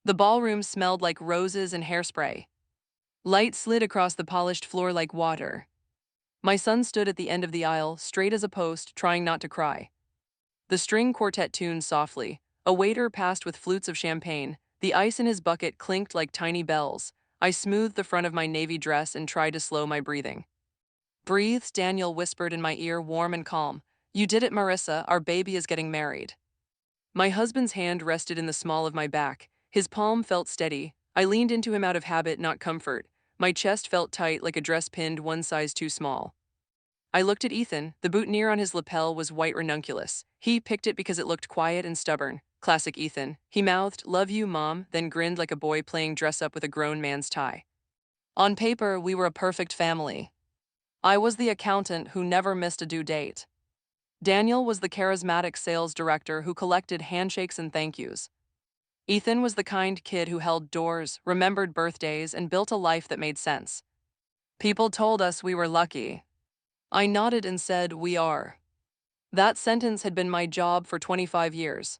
The ballroom smelled like roses and hairspray. Light slid across the polished floor like water. My son stood at the end of the aisle, straight as a post, trying not to cry. The string quartet tuned softly. A waiter passed with flutes of champagne. The ice in his bucket clinked like tiny bells. I smoothed the front of my navy dress and tried to slow my breathing. "Breathe," Daniel whispered in my ear, warm and calm. "You did it, Marissa. Our baby is getting married." My husband's hand rested in the small of my back. His palm felt steady. I leaned into him out of habit, not comfort. My chest felt tight, like a dress pinned one size too small. I looked at Ethan. The boutonniere on his lapel was white ranunculus. He picked it because it looked quiet and stubborn. Classic Ethan. He mouthed, "Love you, Mom," then grinned like a boy playing dress up with a grown man's tie. On paper, we were a perfect family. I was the accountant who never missed a due date. Daniel was the charismatic sales director who collected handshakes and thank yous. Ethan was the kind kid who held doors, remembered birthdays, and built a life that made sense. People told us we were lucky. I nodded and said, "We are." That sentence had been my job for 25 years.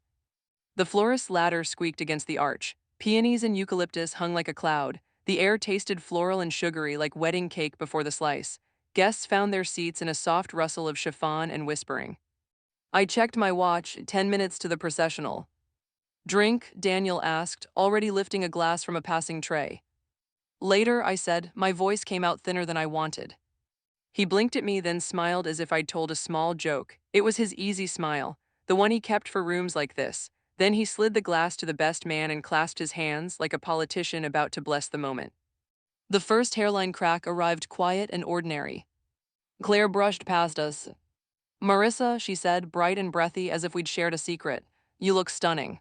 The florist's ladder squeaked against the arch. Peonies and eucalyptus hung like a cloud. The air tasted floral and sugary like wedding cake before the slice. Guests found their seats in a soft rustle of chiffon and whispering. I checked my watch, 10 minutes to the processional. "Drink?" Daniel asked, already lifting a glass from a passing tray. "Later," I said. My voice came out thinner than I wanted. He blinked at me, then smiled as if I'd told a small joke. It was his easy smile, the one he kept for rooms like this. Then he slid the glass to the best man and clasped his hands like a politician about to bless the moment. The first hairline crack arrived quiet and ordinary. Claire brushed past us. "Marissa," she said, bright and breathy as if we'd shared a secret, "you look stunning."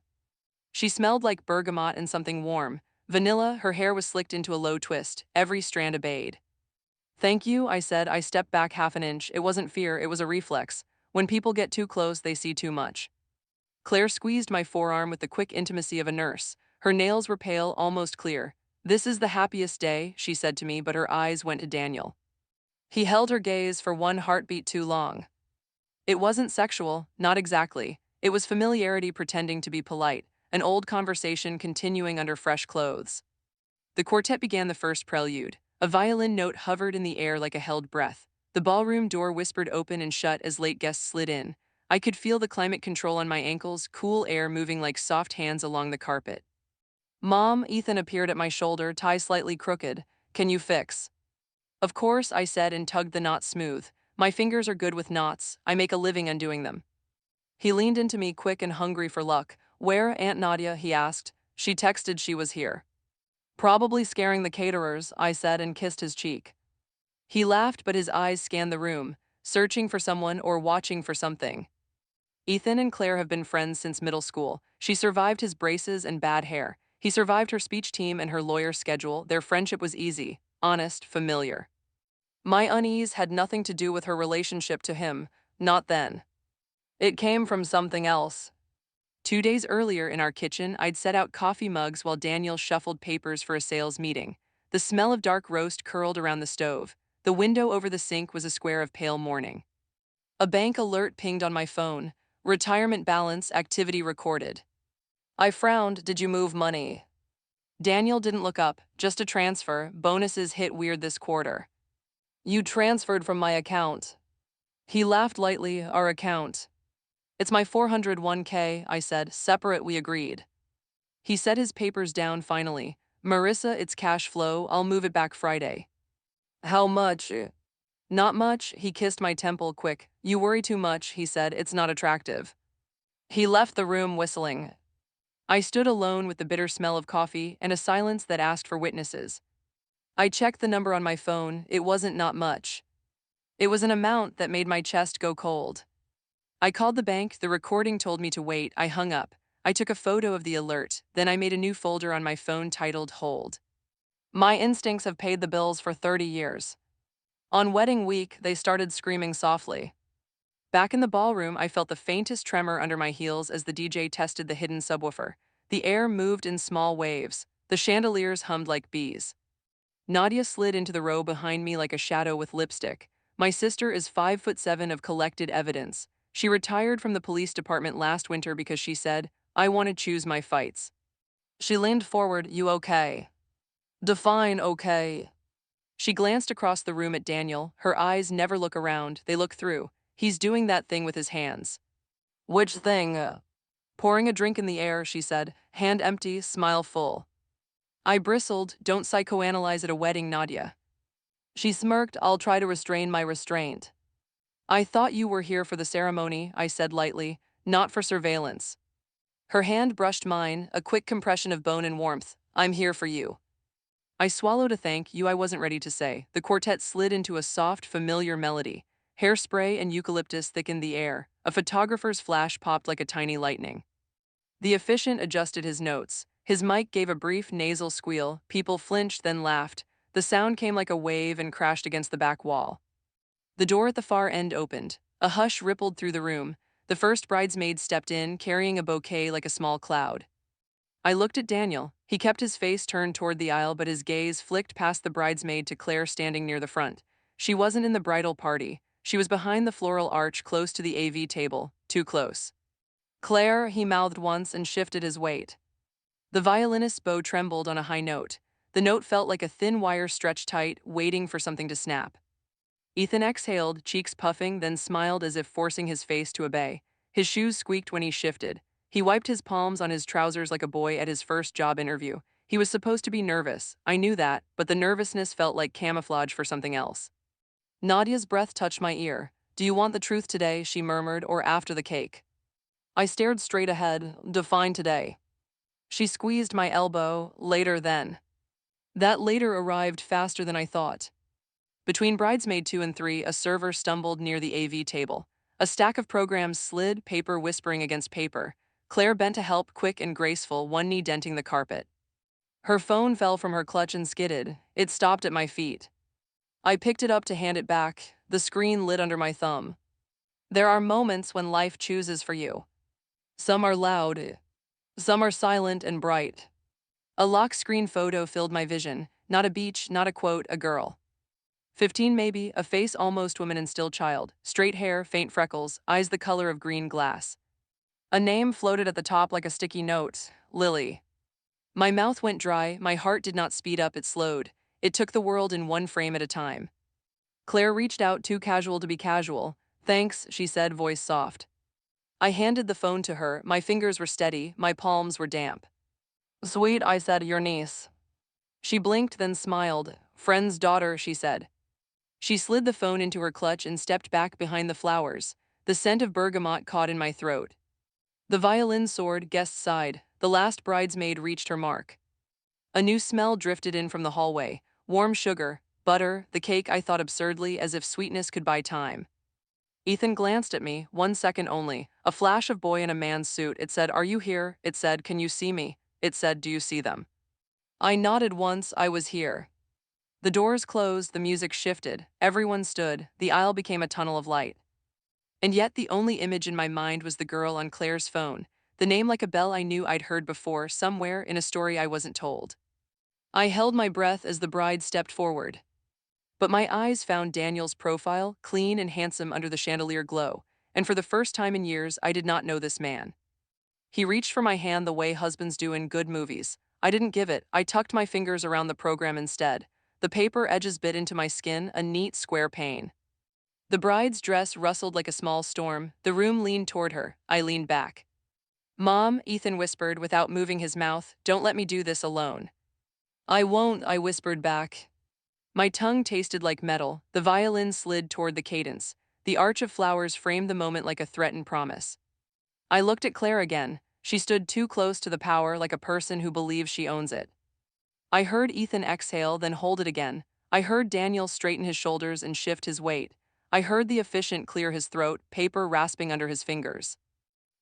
She smelled like bergamot and something warm. Vanilla, her hair was slicked into a low twist, every strand obeyed. "Thank you," I said. I stepped back half an inch. It wasn't fear, it was a reflex. When people get too close, they see too much. Claire squeezed my forearm with the quick intimacy of a nurse. Her nails were pale, almost clear. "This is the happiest day," she said to me, but her eyes went to Daniel. He held her gaze for one heartbeat too long. It wasn't sexual, not exactly. It was familiarity pretending to be polite, an old conversation continuing under fresh clothes. The quartet began the first prelude. A violin note hovered in the air like a held breath. The ballroom door whispered open and shut as late guests slid in. I could feel the climate control on my ankles, cool air moving like soft hands along the carpet. "Mom," Ethan appeared at my shoulder, tie slightly crooked. "Can you fix?" "Of course," I said and tugged the knot smooth. My fingers are good with knots. I make a living undoing them. He leaned into me, quick and hungry for luck. "Where Aunt Nadia?" he asked. "She texted she was here." "Probably scaring the caterers," I said and kissed his cheek. He laughed, but his eyes scanned the room, searching for someone or watching for something. "Ethan and Claire have been friends since middle school. She survived his braces and bad hair. He survived her speech team and her lawyer schedule. Their friendship was easy, honest, familiar. My unease had nothing to do with her relationship to him, not then. It came from something else. 2 days earlier in our kitchen, I'd set out coffee mugs while Daniel shuffled papers for a sales meeting. The smell of dark roast curled around the stove. The window over the sink was a square of pale mourning. A bank alert pinged on my phone. "Retirement balance, activity recorded." I frowned. "Did you move money?" Daniel didn't look up. "Just a transfer. Bonuses hit weird this quarter." "You transferred from my account." He laughed lightly. "Our account." "It's my 401k, I said. "Separate, we agreed." He set his papers down finally. "Marissa, it's cash flow. I'll move it back Friday." "How much?" "Not much." He kissed my temple quick. "You worry too much," he said. "It's not attractive." He left the room whistling. I stood alone with the bitter smell of coffee and a silence that asked for witnesses. I checked the number on my phone. It wasn't not much. It was an amount that made my chest go cold. I called the bank. The recording told me to wait. I hung up. I took a photo of the alert. Then I made a new folder on my phone titled Hold. My instincts have paid the bills for 30 years. On wedding week, they started screaming softly. Back in the ballroom, I felt the faintest tremor under my heels as the DJ tested the hidden subwoofer. The air moved in small waves. The chandeliers hummed like bees. Nadia slid into the row behind me like a shadow with lipstick. My sister is 5'7" of collected evidence. She retired from the police department last winter because she said, "I want to choose my fights." She leaned forward. You okay? Define okay. She glanced across the room at Daniel. Her eyes never look around, they look through. He's doing that thing with his hands. Which thing? Pouring a drink in the air, she said, hand empty, smile full. I bristled. Don't psychoanalyze at a wedding, Nadia. She smirked. I'll try to restrain my restraint. I thought you were here for the ceremony, I said lightly, not for surveillance. Her hand brushed mine, a quick compression of bone and warmth. I'm here for you. I swallowed a thank you I wasn't ready to say. The quartet slid into a soft, familiar melody. Hairspray and eucalyptus thickened the air. A photographer's flash popped like a tiny lightning. The officiant adjusted his notes. His mic gave a brief nasal squeal. People flinched, then laughed. The sound came like a wave and crashed against the back wall. The door at the far end opened. A hush rippled through the room. The first bridesmaid stepped in, carrying a bouquet like a small cloud. I looked at Daniel. He kept his face turned toward the aisle, but his gaze flicked past the bridesmaid to Claire standing near the front. She wasn't in the bridal party. She was behind the floral arch close to the AV table, too close. Claire, he mouthed once and shifted his weight. The violinist's bow trembled on a high note. The note felt like a thin wire stretched tight, waiting for something to snap. Ethan exhaled, cheeks puffing, then smiled as if forcing his face to obey. His shoes squeaked when he shifted. He wiped his palms on his trousers like a boy at his first job interview. He was supposed to be nervous. I knew that, but the nervousness felt like camouflage for something else. Nadia's breath touched my ear. Do you want the truth today, she murmured, or after the cake? I stared straight ahead. Define today. She squeezed my elbow. Later then. That later arrived faster than I thought. Between bridesmaid 2 and 3, a server stumbled near the AV table. A stack of programs slid, paper whispering against paper. Claire bent to help, quick and graceful, one knee denting the carpet. Her phone fell from her clutch and skidded. It stopped at my feet. I picked it up to hand it back. The screen lit under my thumb. There are moments when life chooses for you. Some are loud. Some are silent and bright. A lock screen photo filled my vision. Not a beach, not a quote, a girl. 15 maybe, a face almost woman and still child. Straight hair, faint freckles, eyes the color of green glass. A name floated at the top like a sticky note. Lily. My mouth went dry, my heart did not speed up, it slowed. It took the world in one frame at a time. Claire reached out, too casual to be casual. Thanks, she said, voice soft. I handed the phone to her. My fingers were steady, my palms were damp. Sweet, I said, your niece. She blinked, then smiled. Friend's daughter, she said. She slid the phone into her clutch and stepped back behind the flowers. The scent of bergamot caught in my throat. The violin soared, guests sighed. The last bridesmaid reached her mark. A new smell drifted in from the hallway. Warm sugar, butter, the cake I thought absurdly, as if sweetness could buy time. Ethan glanced at me, 1 second only. A flash of boy in a man's suit. It said, are you here? It said, can you see me? It said, do you see them? I nodded once. I was here. The doors closed, the music shifted, everyone stood, the aisle became a tunnel of light. And yet the only image in my mind was the girl on Claire's phone, the name like a bell I knew I'd heard before, somewhere in a story I wasn't told. I held my breath as the bride stepped forward. But my eyes found Daniel's profile, clean and handsome under the chandelier glow, and for the first time in years I did not know this man. He reached for my hand the way husbands do in good movies. I didn't give it, I tucked my fingers around the program instead. The paper edges bit into my skin, a neat square pane. The bride's dress rustled like a small storm. The room leaned toward her. I leaned back. Mom, Ethan whispered without moving his mouth, don't let me do this alone. I won't, I whispered back. My tongue tasted like metal. The violin slid toward the cadence. The arch of flowers framed the moment like a threatened promise. I looked at Claire again. She stood too close to the power, like a person who believes she owns it. I heard Ethan exhale, then hold it again. I heard Daniel straighten his shoulders and shift his weight. I heard the officiant clear his throat, paper rasping under his fingers.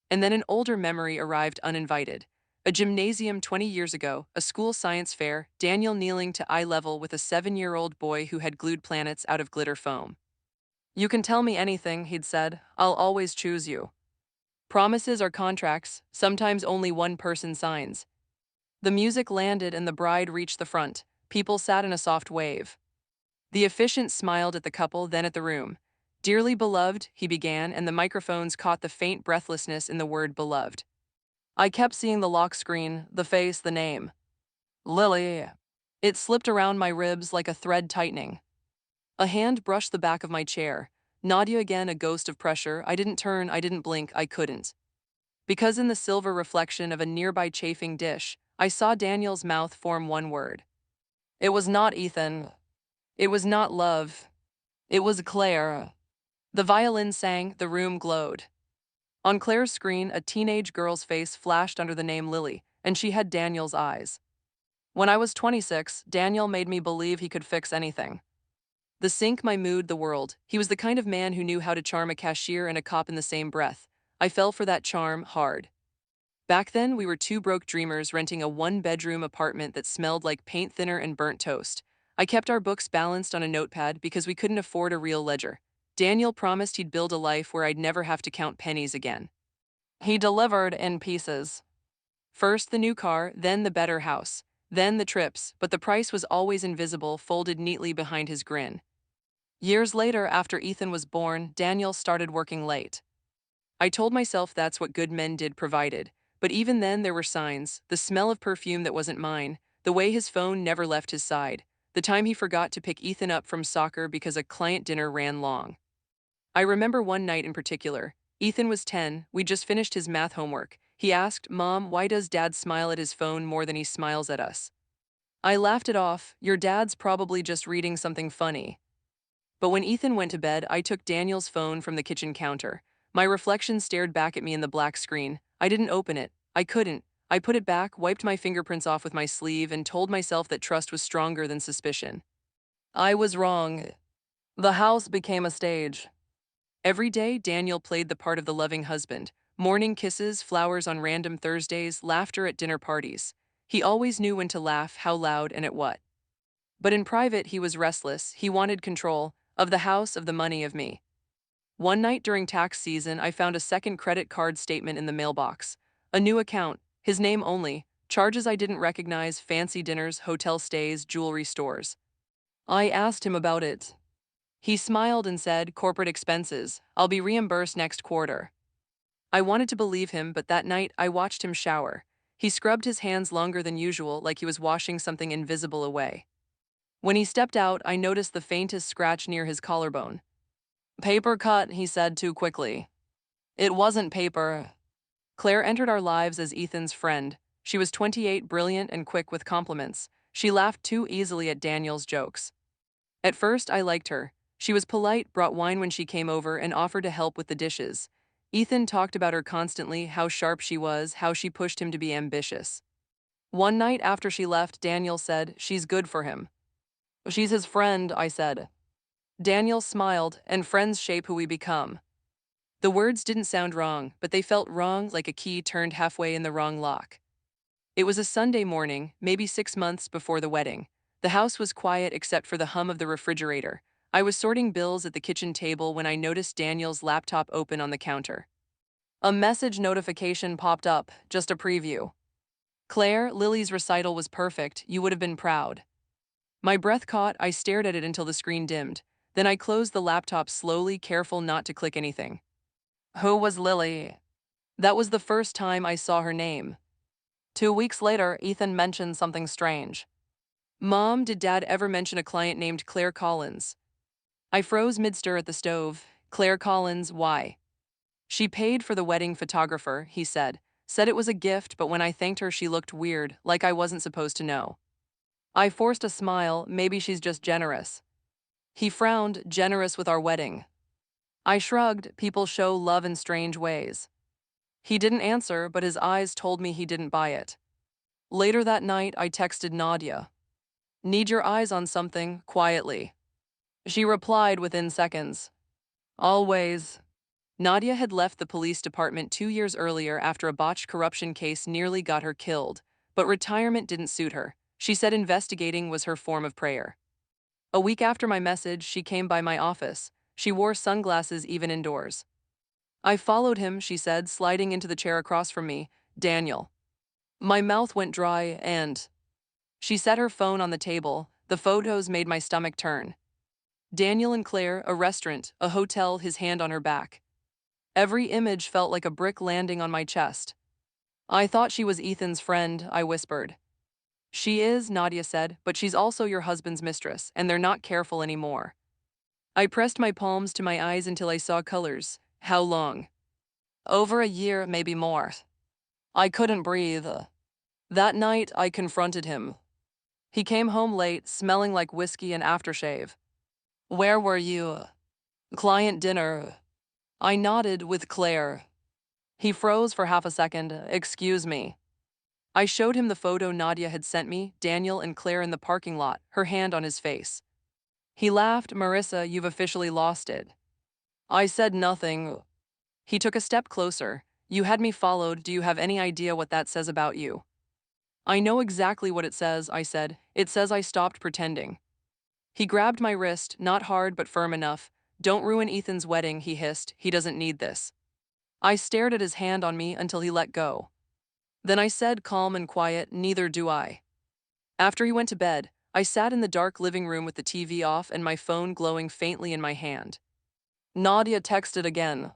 And then an older memory arrived uninvited. A gymnasium 20 years ago, a school science fair, Daniel kneeling to eye level with a 7-year-old boy who had glued planets out of glitter foam. You can tell me anything, he'd said. I'll always choose you. Promises are contracts, sometimes only one person signs. The music landed and the bride reached the front. People sat in a soft wave. The officiant smiled at the couple, then at the room. Dearly beloved, he began, and the microphones caught the faint breathlessness in the word beloved. I kept seeing the lock screen, the face, the name. Lily. It slipped around my ribs like a thread tightening. A hand brushed the back of my chair. Nadia again, a ghost of pressure. I didn't turn, I didn't blink, I couldn't. Because in the silver reflection of a nearby chafing dish, I saw Daniel's mouth form one word. It was not Ethan. It was not love. It was Claire. The violin sang, the room glowed. On Claire's screen, a teenage girl's face flashed under the name Lily, and she had Daniel's eyes. When I was 26, Daniel made me believe he could fix anything. The sink, my mood, the world. He was the kind of man who knew how to charm a cashier and a cop in the same breath. I fell for that charm hard. Back then, we were two broke dreamers renting a one-bedroom apartment that smelled like paint thinner and burnt toast. I kept our books balanced on a notepad because we couldn't afford a real ledger. Daniel promised he'd build a life where I'd never have to count pennies again. He delivered in pieces. First the new car, then the better house, then the trips, but the price was always invisible, folded neatly behind his grin. Years later, after Ethan was born, Daniel started working late. I told myself that's what good men did, provided. But even then there were signs, the smell of perfume that wasn't mine, the way his phone never left his side, the time he forgot to pick Ethan up from soccer because a client dinner ran long. I remember one night in particular. Ethan was 10, we'd just finished his math homework. He asked, "Mom, why does Dad smile at his phone more than he smiles at us?" I laughed it off, "Your dad's probably just reading something funny." But when Ethan went to bed, I took Daniel's phone from the kitchen counter. My reflection stared back at me in the black screen. I didn't open it. I couldn't. I put it back, wiped my fingerprints off with my sleeve, and told myself that trust was stronger than suspicion. I was wrong. The house became a stage. Every day, Daniel played the part of the loving husband. Morning kisses, flowers on random Thursdays, laughter at dinner parties. He always knew when to laugh, how loud, and at what. But in private, he was restless. He wanted control of the house, of the money, of me. One night during tax season, I found a second credit card statement in the mailbox. A new account, his name only, charges I didn't recognize, fancy dinners, hotel stays, jewelry stores. I asked him about it. He smiled and said, "Corporate expenses. I'll be reimbursed next quarter." I wanted to believe him, but that night I watched him shower. He scrubbed his hands longer than usual, like he was washing something invisible away. When he stepped out, I noticed the faintest scratch near his collarbone. "Paper cut," he said too quickly. "It wasn't paper." Claire entered our lives as Ethan's friend. She was 28, brilliant and quick with compliments. She laughed too easily at Daniel's jokes. At first, I liked her. She was polite, brought wine when she came over, and offered to help with the dishes. Ethan talked about her constantly, how sharp she was, how she pushed him to be ambitious. One night after she left, Daniel said, "She's good for him." "She's his friend," I said. Daniel smiled, "And friends shape who we become." The words didn't sound wrong, but they felt wrong, like a key turned halfway in the wrong lock. It was a Sunday morning, maybe 6 months before the wedding. The house was quiet except for the hum of the refrigerator. I was sorting bills at the kitchen table when I noticed Daniel's laptop open on the counter. A message notification popped up, just a preview. "Claire, Lily's recital was perfect, you would have been proud." My breath caught, I stared at it until the screen dimmed. Then I closed the laptop slowly, careful not to click anything. Who was Lily? That was the first time I saw her name. 2 weeks later, Ethan mentioned something strange. "Mom, did Dad ever mention a client named Claire Collins?" I froze mid-stir at the stove. "Claire Collins, why?" "She paid for the wedding photographer," he said. "Said it was a gift, but when I thanked her she looked weird, like I wasn't supposed to know." I forced a smile, "Maybe she's just generous." He frowned, "Generous with our wedding." I shrugged, "People show love in strange ways." He didn't answer, but his eyes told me he didn't buy it. Later that night, I texted Nadia. "Need your eyes on something, quietly." She replied within seconds. "Always." Nadia had left the police department 2 years earlier after a botched corruption case nearly got her killed, but retirement didn't suit her. She said investigating was her form of prayer. A week after my message, she came by my office. She wore sunglasses even indoors. "I followed him," she said, sliding into the chair across from me. "Daniel." My mouth went dry and... She set her phone on the table. The photos made my stomach turn. Daniel and Claire, a restaurant, a hotel, his hand on her back. Every image felt like a brick landing on my chest. I thought she was Ethan's friend, I whispered. She is, Nadia said, but she's also your husband's mistress, and they're not careful anymore. I pressed my palms to my eyes until I saw colors. How long? Over a year, maybe more. I couldn't breathe. That night, I confronted him. He came home late, smelling like whiskey and aftershave. Where were you? Client dinner. I nodded with Claire. He froze for half a second. Excuse me. I showed him the photo Nadia had sent me, Daniel and Claire in the parking lot, her hand on his face. He laughed. Marissa, you've officially lost it. I said nothing. He took a step closer. You had me followed. Do you have any idea what that says about you? I know exactly what it says, I said. It says I stopped pretending. He grabbed my wrist, not hard but firm enough. Don't ruin Ethan's wedding, he hissed. He doesn't need this. I stared at his hand on me until he let go. Then I said, calm and quiet, neither do I. After he went to bed, I sat in the dark living room with the TV off and my phone glowing faintly in my hand. Nadia texted again.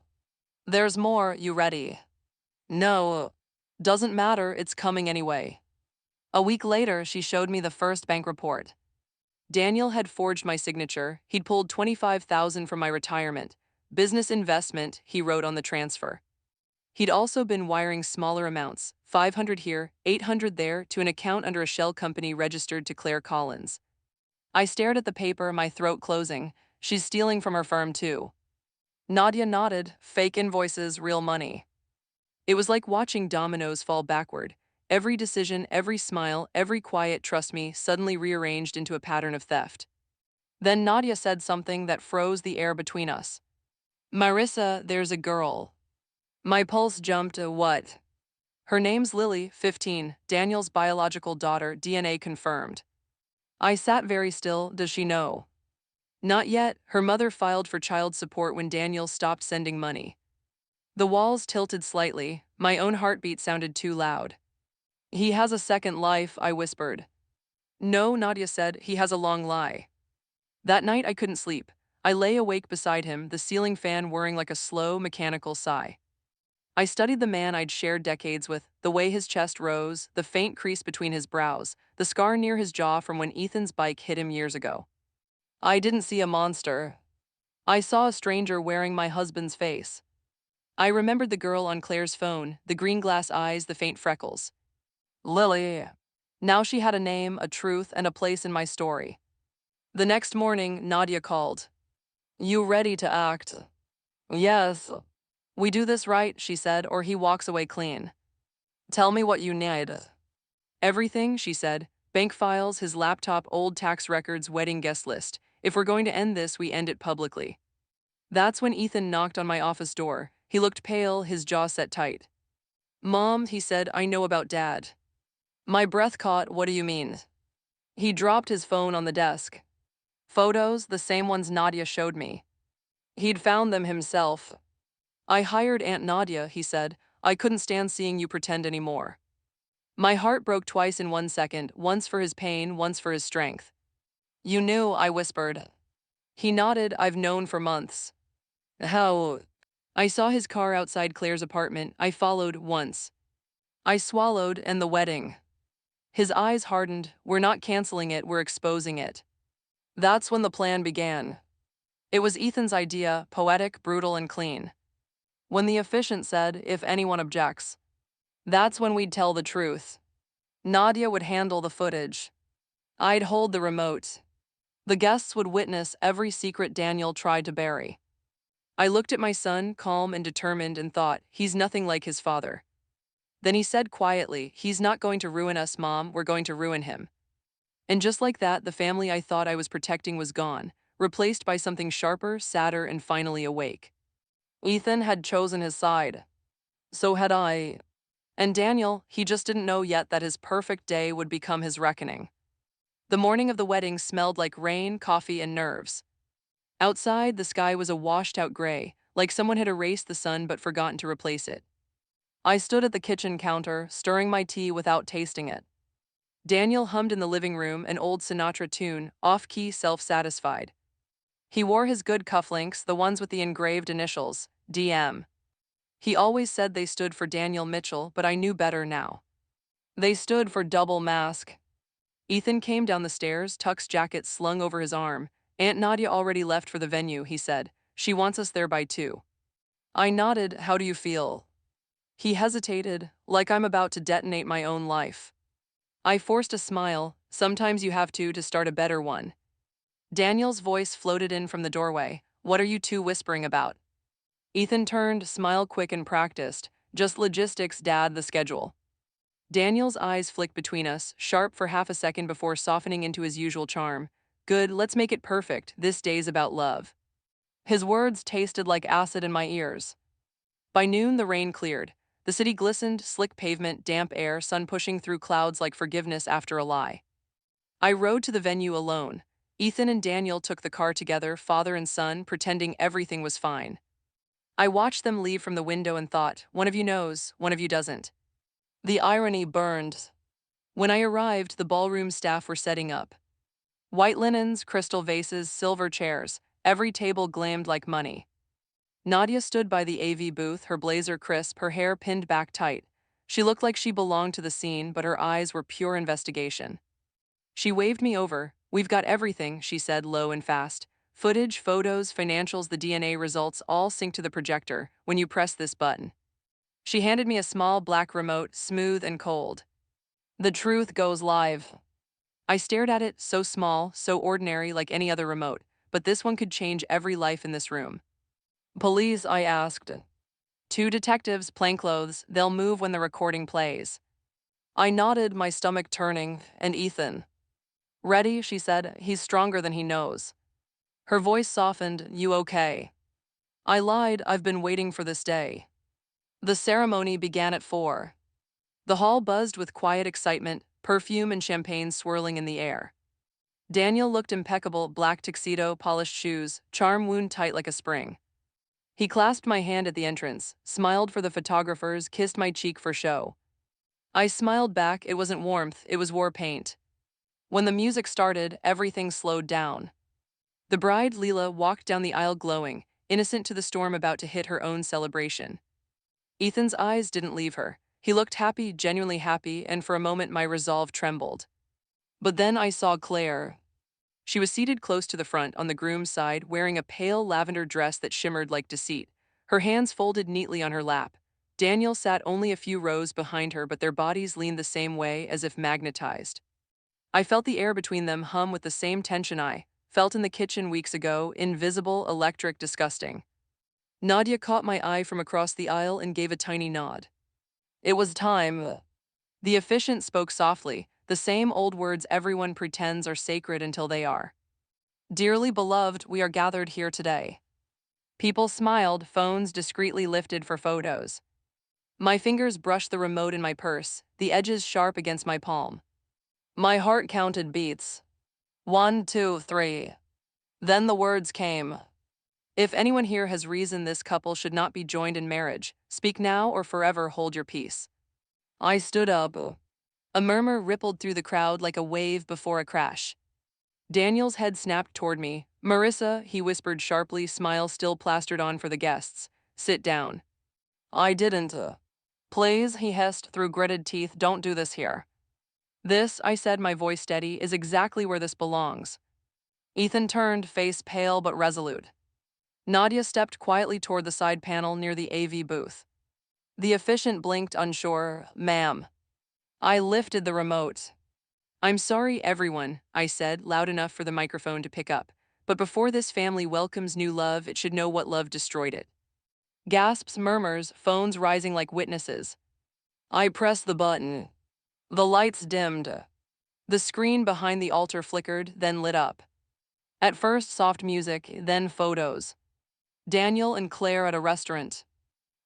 There's more, you ready? No. Doesn't matter, it's coming anyway. A week later, she showed me the first bank report. Daniel had forged my signature. He'd pulled $25,000 from my retirement. Business investment, he wrote on the transfer. He'd also been wiring smaller amounts, 500 here, 800 there, to an account under a shell company registered to Claire Collins. I stared at the paper, my throat closing. She's stealing from her firm too. Nadia nodded. Fake invoices, real money. It was like watching dominoes fall backward. Every decision, every smile, every quiet trust me suddenly rearranged into a pattern of theft. Then Nadia said something that froze the air between us. Marissa, there's a girl. My pulse jumped. What? Her name's Lily, 15, Daniel's biological daughter, DNA confirmed. I sat very still. Does she know? Not yet. Her mother filed for child support when Daniel stopped sending money. The walls tilted slightly. My own heartbeat sounded too loud. He has a second life, I whispered. No, Nadia said, he has a long lie. That night I couldn't sleep. I lay awake beside him, the ceiling fan whirring like a slow, mechanical sigh. I studied the man I'd shared decades with, the way his chest rose, the faint crease between his brows, the scar near his jaw from when Ethan's bike hit him years ago. I didn't see a monster. I saw a stranger wearing my husband's face. I remembered the girl on Claire's phone, the green glass eyes, the faint freckles. Lily. Now she had a name, a truth, and a place in my story. The next morning, Nadia called. You ready to act? Yes. We do this right, she said, or he walks away clean. Tell me what you need. Everything, she said. Bank files, his laptop, old tax records, wedding guest list. If we're going to end this, we end it publicly. That's when Ethan knocked on my office door. He looked pale, his jaw set tight. Mom, he said, I know about Dad. My breath caught. What do you mean? He dropped his phone on the desk. Photos, the same ones Nadia showed me. He'd found them himself. I hired Aunt Nadia, he said. I couldn't stand seeing you pretend anymore. My heart broke twice in 1 second, once for his pain, once for his strength. You knew, I whispered. He nodded. I've known for months. How? I saw his car outside Claire's apartment. I followed once. I swallowed, and the wedding. His eyes hardened. We're not canceling it, we're exposing it. That's when the plan began. It was Ethan's idea, poetic, brutal, and clean. When the officiant said, if anyone objects, that's when we'd tell the truth. Nadia would handle the footage. I'd hold the remote. The guests would witness every secret Daniel tried to bury. I looked at my son, calm and determined, and thought, he's nothing like his father. Then he said quietly, he's not going to ruin us, Mom, we're going to ruin him. And just like that, the family I thought I was protecting was gone, replaced by something sharper, sadder, and finally awake. Ethan had chosen his side. So had I. And Daniel, he just didn't know yet that his perfect day would become his reckoning. The morning of the wedding smelled like rain, coffee, and nerves. Outside, the sky was a washed-out gray, like someone had erased the sun but forgotten to replace it. I stood at the kitchen counter, stirring my tea without tasting it. Daniel hummed in the living room an old Sinatra tune, off-key, self-satisfied. He wore his good cufflinks, the ones with the engraved initials, DM. He always said they stood for Daniel Mitchell, but I knew better now. They stood for Double Mask. Ethan came down the stairs, Tuck's jacket slung over his arm. Aunt Nadia already left for the venue, he said. She wants us there by 2. I nodded. How do you feel? He hesitated, like I'm about to detonate my own life. I forced a smile. Sometimes you have to start a better one. Daniel's voice floated in from the doorway. What are you two whispering about? Ethan turned, smile quick and practiced. Just logistics, Dad, the schedule. Daniel's eyes flicked between us, sharp for half a second before softening into his usual charm. Good, let's make it perfect. This day's about love. His words tasted like acid in my ears. By noon, the rain cleared. The city glistened, slick pavement, damp air, sun pushing through clouds like forgiveness after a lie. I rode to the venue alone. Ethan and Daniel took the car together, father and son, pretending everything was fine. I watched them leave from the window and thought, one of you knows, one of you doesn't. The irony burned. When I arrived, the ballroom staff were setting up. White linens, crystal vases, silver chairs, every table gleamed like money. Nadia stood by the AV booth, her blazer crisp, her hair pinned back tight. She looked like she belonged to the scene, but her eyes were pure investigation. She waved me over. We've got everything, she said low and fast. Footage, photos, financials, the DNA results all sync to the projector when you press this button. She handed me a small black remote, smooth and cold. The truth goes live. I stared at it, so small, so ordinary, like any other remote, but this one could change every life in this room. Police, I asked. 2 detectives, plainclothes, they'll move when the recording plays. I nodded, my stomach turning, and Ethan. Ready, she said, he's stronger than he knows. Her voice softened, you okay? I lied, I've been waiting for this day. The ceremony began at 4. The hall buzzed with quiet excitement, perfume and champagne swirling in the air. Daniel looked impeccable, black tuxedo, polished shoes, charm wound tight like a spring. He clasped my hand at the entrance, smiled for the photographers, kissed my cheek for show. I smiled back, it wasn't warmth, it was war paint. When the music started, everything slowed down. The bride, Leela, walked down the aisle glowing, innocent to the storm about to hit her own celebration. Ethan's eyes didn't leave her. He looked happy, genuinely happy, and for a moment my resolve trembled. But then I saw Claire. She was seated close to the front on the groom's side, wearing a pale lavender dress that shimmered like deceit, her hands folded neatly on her lap. Daniel sat only a few rows behind her, but their bodies leaned the same way, as if magnetized. I felt the air between them hum with the same tension I felt in the kitchen weeks ago, invisible, electric, disgusting. Nadia caught my eye from across the aisle and gave a tiny nod. It was time. The officiant spoke softly, the same old words everyone pretends are sacred until they are. Dearly beloved, we are gathered here today. People smiled, phones discreetly lifted for photos. My fingers brushed the remote in my purse, the edges sharp against my palm. My heart counted beats. 1, 2, 3. Then the words came. If anyone here has reason this couple should not be joined in marriage, speak now or forever hold your peace. I stood up. A murmur rippled through the crowd like a wave before a crash. Daniel's head snapped toward me. Marissa, he whispered sharply, smile still plastered on for the guests. Sit down. I didn't. Please, he hissed through gritted teeth, don't do this here. This, I said, my voice steady, is exactly where this belongs. Ethan turned, face pale but resolute. Nadia stepped quietly toward the side panel near the AV booth. The officiant blinked, unsure. Ma'am. I lifted the remote. I'm sorry, everyone, I said, loud enough for the microphone to pick up. But before this family welcomes new love, it should know what love destroyed it. Gasps, murmurs, phones rising like witnesses. I pressed the button. The lights dimmed. The screen behind the altar flickered, then lit up. At first, soft music, then photos. Daniel and Claire at a restaurant.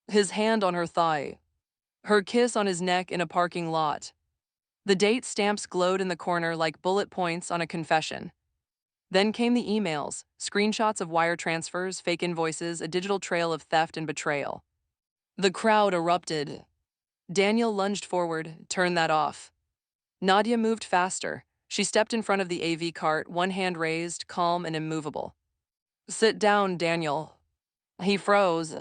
His hand on her thigh. Her kiss on his neck in a parking lot. The date stamps glowed in the corner like bullet points on a confession. Then came the emails, screenshots of wire transfers, fake invoices, a digital trail of theft and betrayal. The crowd erupted. Daniel lunged forward, turn that off. Nadia moved faster. She stepped in front of the AV cart, one hand raised, calm and immovable. Sit down, Daniel. He froze.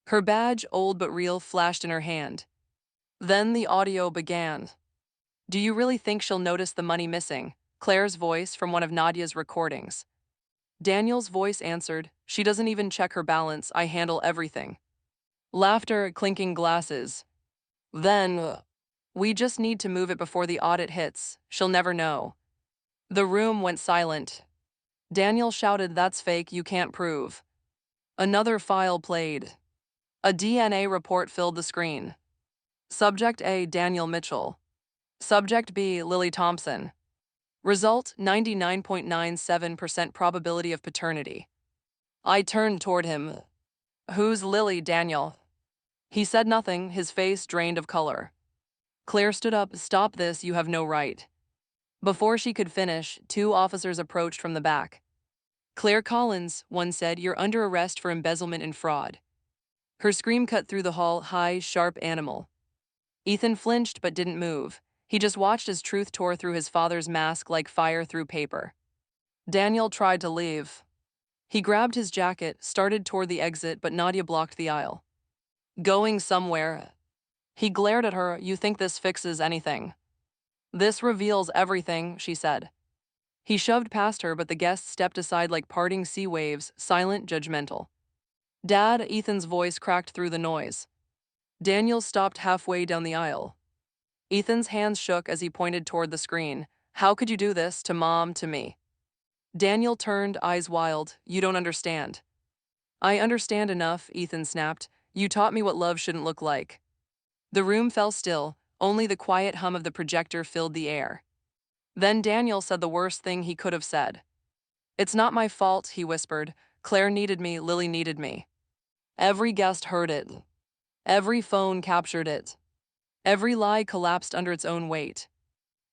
Her badge, old but real, flashed in her hand. Then the audio began. Do you really think she'll notice the money missing? Claire's voice from one of Nadia's recordings. Daniel's voice answered, she doesn't even check her balance, I handle everything. Laughter, clinking glasses. Then, we just need to move it before the audit hits, she'll never know. The room went silent. Daniel shouted, that's fake, you can't prove. Another file played. A DNA report filled the screen. Subject A, Daniel Mitchell. Subject B, Lily Thompson. Result, 99.97% probability of paternity. I turned toward him. Who's Lily, Daniel? He said nothing, his face drained of color. Claire stood up, stop this, you have no right. Before she could finish, 2 officers approached from the back. Claire Collins, one said, you're under arrest for embezzlement and fraud. Her scream cut through the hall, high, sharp animal. Ethan flinched but didn't move. He just watched as truth tore through his father's mask like fire through paper. Daniel tried to leave. He grabbed his jacket, started toward the exit, but Nadia blocked the aisle. Going somewhere. He glared at her, you think this fixes anything? This reveals everything, she said. He shoved past her, but the guests stepped aside like parting sea waves, silent, judgmental. Dad, Ethan's voice cracked through the noise. Daniel stopped halfway down the aisle. Ethan's hands shook as he pointed toward the screen. How could you do this to Mom, to me? Daniel turned, eyes wild. You don't understand. I understand enough, Ethan snapped. You taught me what love shouldn't look like. The room fell still, only the quiet hum of the projector filled the air. Then Daniel said the worst thing he could have said. It's not my fault, he whispered. Claire needed me, Lily needed me. Every guest heard it. Every phone captured it. Every lie collapsed under its own weight.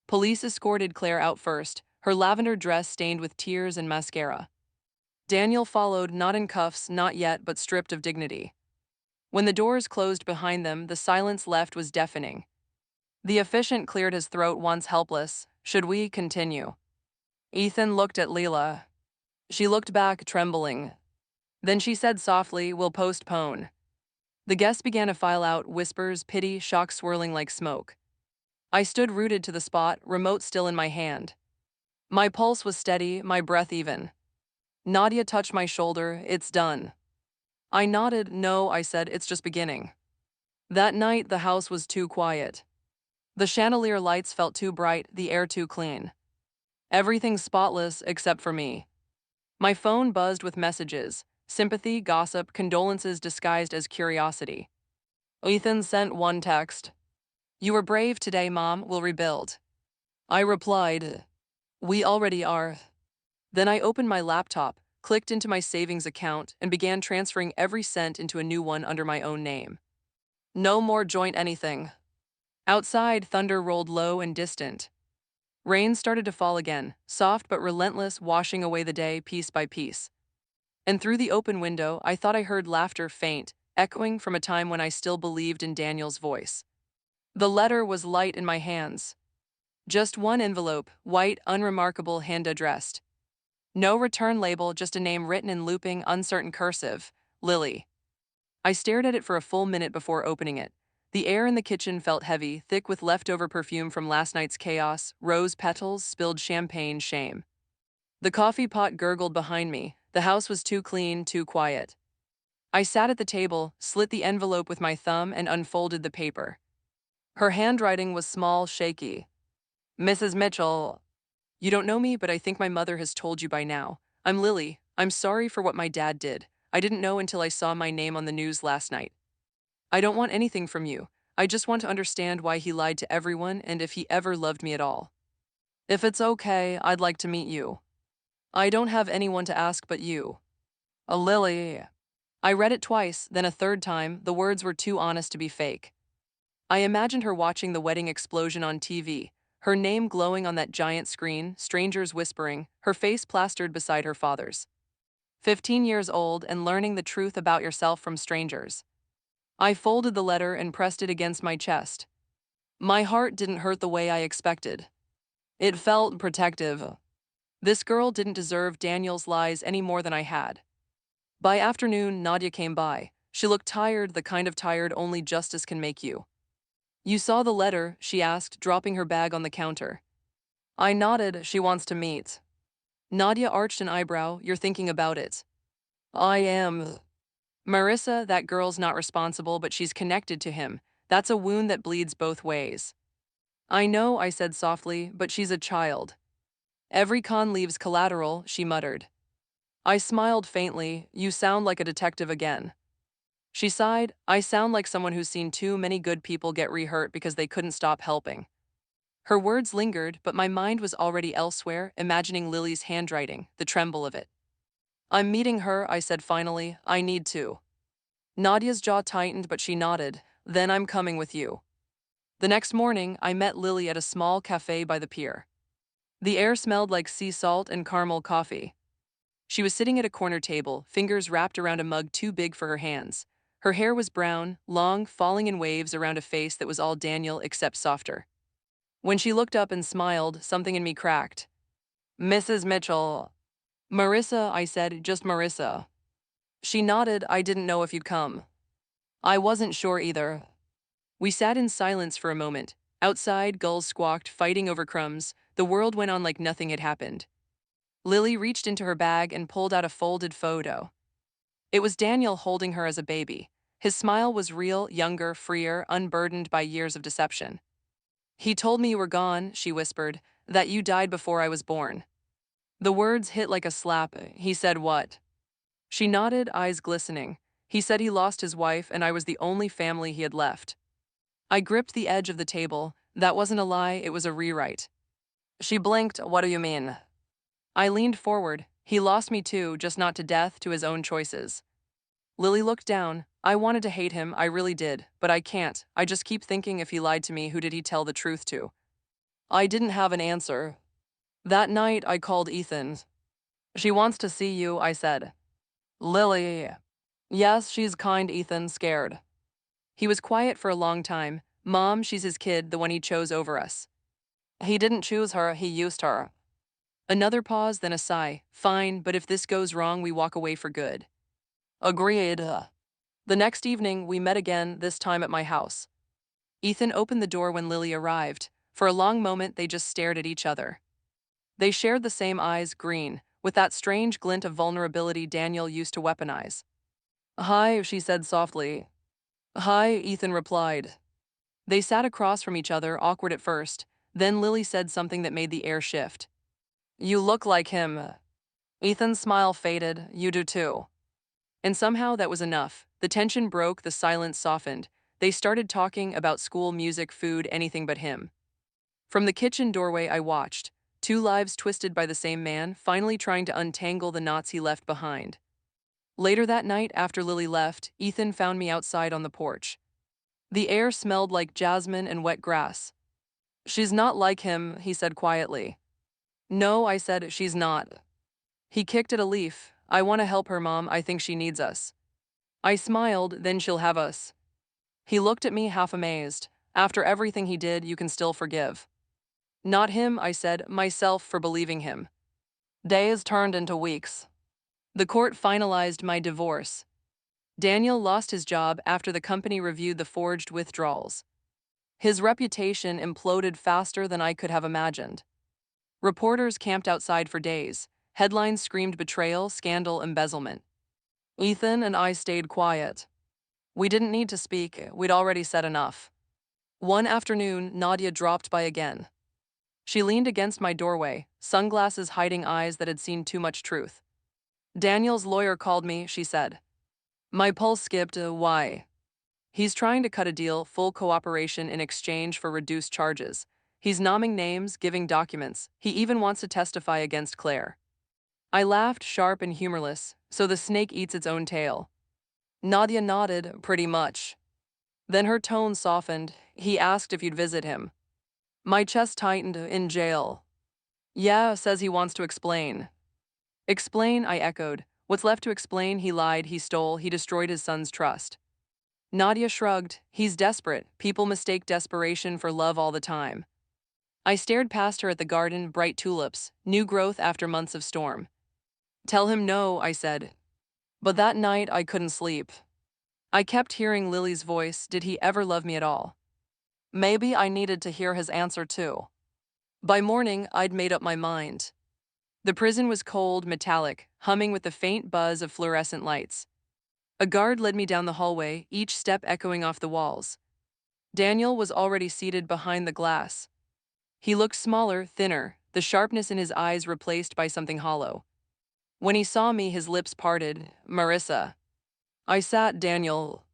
Police escorted Claire out first, her lavender dress stained with tears and mascara. Daniel followed, not in cuffs, not yet, but stripped of dignity. When the doors closed behind them, the silence left was deafening. The officiant cleared his throat, once helpless. Should we continue? Ethan looked at Leela. She looked back, trembling. Then she said softly, we'll postpone. The guests began to file out, whispers, pity, shock swirling like smoke. I stood rooted to the spot, remote still in my hand. My pulse was steady, my breath even. Nadia touched my shoulder, it's done. I nodded, no, I said, it's just beginning. That night, the house was too quiet. The chandelier lights felt too bright, the air too clean. Everything spotless except for me. My phone buzzed with messages, sympathy, gossip, condolences disguised as curiosity. Ethan sent one text. You were brave today, Mom, we'll rebuild. I replied, we already are. Then I opened my laptop, clicked into my savings account, and began transferring every cent into a new one under my own name. No more joint anything. Outside, thunder rolled low and distant. Rain started to fall again, soft but relentless, washing away the day piece by piece. And through the open window, I thought I heard laughter faint, echoing from a time when I still believed in Daniel's voice. The letter was light in my hands. Just one envelope, white, unremarkable, hand-addressed. No return label, just a name written in looping, uncertain cursive, Lily. I stared at it for a full minute before opening it. The air in the kitchen felt heavy, thick with leftover perfume from last night's chaos, rose petals, spilled champagne, shame. The coffee pot gurgled behind me. The house was too clean, too quiet. I sat at the table, slit the envelope with my thumb, and unfolded the paper. Her handwriting was small, shaky. Mrs. Mitchell, you don't know me, but I think my mother has told you by now. I'm Lily. I'm sorry for what my dad did. I didn't know until I saw my name on the news last night. I don't want anything from you. I just want to understand why he lied to everyone and if he ever loved me at all. If it's okay, I'd like to meet you. I don't have anyone to ask but you. Lily. I read it twice, then a third time. The words were too honest to be fake. I imagined her watching the wedding explosion on TV, her name glowing on that giant screen, strangers whispering, her face plastered beside her father's. 15 years old and learning the truth about yourself from strangers. I folded the letter and pressed it against my chest. My heart didn't hurt the way I expected. It felt protective. This girl didn't deserve Daniel's lies any more than I had. By afternoon, Nadia came by. She looked tired, the kind of tired only justice can make you. You saw the letter, she asked, dropping her bag on the counter. I nodded. She wants to meet. Nadia arched an eyebrow. You're thinking about it. I am. Marissa, that girl's not responsible, but she's connected to him. That's a wound that bleeds both ways. I know, I said softly, but she's a child. Every con leaves collateral, she muttered. I smiled faintly. You sound like a detective again. She sighed. I sound like someone who's seen too many good people get re-hurt because they couldn't stop helping. Her words lingered, but my mind was already elsewhere, imagining Lily's handwriting, the tremble of it. I'm meeting her, I said finally. I need to. Nadia's jaw tightened, but she nodded. Then I'm coming with you. The next morning, I met Lily at a small cafe by the pier. The air smelled like sea salt and caramel coffee. She was sitting at a corner table, fingers wrapped around a mug too big for her hands. Her hair was brown, long, falling in waves around a face that was all Daniel except softer. When she looked up and smiled, something in me cracked. Mrs. Mitchell. Marissa, I said, just Marissa. She nodded. I didn't know if you'd come. I wasn't sure either. We sat in silence for a moment. Outside, gulls squawked, fighting over crumbs. The world went on like nothing had happened. Lily reached into her bag and pulled out a folded photo. It was Daniel holding her as a baby. His smile was real, younger, freer, unburdened by years of deception. He told me you were gone, she whispered, that you died before I was born. The words hit like a slap. He said what? She nodded, eyes glistening. He said he lost his wife and I was the only family he had left. I gripped the edge of the table. That wasn't a lie, it was a rewrite. She blinked. What do you mean? I leaned forward. He lost me too, just not to death, to his own choices. Lily looked down. I wanted to hate him, I really did, but I can't. I just keep thinking if he lied to me, who did he tell the truth to? I didn't have an answer. That night, I called Ethan. She wants to see you, I said. Lily. Yes, she's kind, Ethan, scared. He was quiet for a long time. Mom, she's his kid, the one he chose over us. He didn't choose her, he used her. Another pause, then a sigh. Fine, but if this goes wrong, we walk away for good. Agreed. The next evening, we met again, this time at my house. Ethan opened the door when Lily arrived. For a long moment, they just stared at each other. They shared the same eyes, green, with that strange glint of vulnerability Daniel used to weaponize. Hi, she said softly. Hi, Ethan replied. They sat across from each other, awkward at first. Then Lily said something that made the air shift. You look like him. Ethan's smile faded. You do too. And somehow that was enough. The tension broke, the silence softened. They started talking about school, music, food, anything but him. From the kitchen doorway I watched, two lives twisted by the same man, finally trying to untangle the knots he left behind. Later that night, after Lily left, Ethan found me outside on the porch. The air smelled like jasmine and wet grass. She's not like him, he said quietly. No, I said, she's not. He kicked at a leaf. I want to help her, Mom. I think she needs us. I smiled, then she'll have us. He looked at me half amazed. After everything he did, you can still forgive. Not him, I said, myself for believing him. Days turned into weeks. The court finalized my divorce. Daniel lost his job after the company reviewed the forged withdrawals. His reputation imploded faster than I could have imagined. Reporters camped outside for days. Headlines screamed betrayal, scandal, embezzlement. Ethan and I stayed quiet. We didn't need to speak, we'd already said enough. One afternoon, Nadia dropped by again. She leaned against my doorway, sunglasses hiding eyes that had seen too much truth. Daniel's lawyer called me, she said. My pulse skipped. Why? He's trying to cut a deal, full cooperation in exchange for reduced charges. He's nomming names, giving documents. He even wants to testify against Claire. I laughed, sharp and humorless, so the snake eats its own tail. Nadia nodded, pretty much. Then her tone softened. He asked if you'd visit him. My chest tightened. In jail. Yeah, says he wants to explain. Explain, I echoed. What's left to explain? He lied, he stole, he destroyed his son's trust. Nadia shrugged. He's desperate. People mistake desperation for love all the time. I stared past her at the garden, bright tulips, new growth after months of storm. Tell him no, I said. But that night I couldn't sleep. I kept hearing Lily's voice. Did he ever love me at all? Maybe I needed to hear his answer too. By morning, I'd made up my mind. The prison was cold, metallic, humming with the faint buzz of fluorescent lights. A guard led me down the hallway, each step echoing off the walls. Daniel was already seated behind the glass. He looked smaller, thinner, the sharpness in his eyes replaced by something hollow. When he saw me, his lips parted. Marissa. I sat Daniel.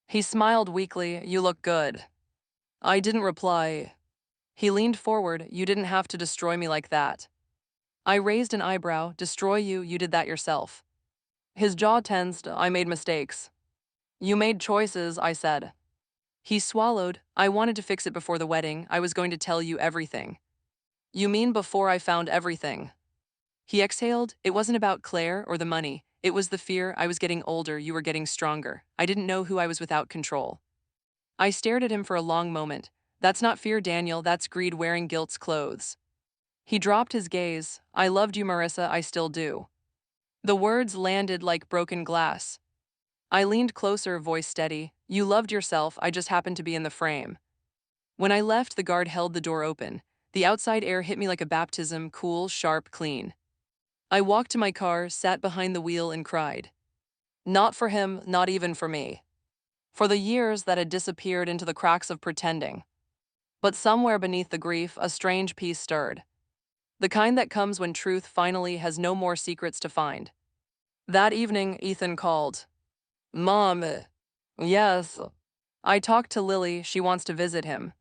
He smiled weakly. You look good. I didn't reply. He leaned forward. You didn't have to destroy me like that. I raised an eyebrow. Destroy you? You did that yourself. His jaw tensed. I made mistakes. You made choices, I said. He swallowed. I wanted to fix it before the wedding. I was going to tell you everything. You mean before I found everything? He exhaled. It wasn't about Claire or the money. It was the fear. I was getting older. You were getting stronger. I didn't know who I was without control. I stared at him for a long moment. That's not fear, Daniel. That's greed wearing guilt's clothes. He dropped his gaze. I loved you, Marissa. I still do. The words landed like broken glass. I leaned closer, voice steady. You loved yourself. I just happened to be in the frame. When I left, the guard held the door open. The outside air hit me like a baptism, cool, sharp, clean. I walked to my car, sat behind the wheel, and cried. Not for him, not even for me. For the years that had disappeared into the cracks of pretending. But somewhere beneath the grief, a strange peace stirred. The kind that comes when truth finally has no more secrets to find. That evening, Ethan called. Mom, yes. I talked to Lily. She wants to visit him.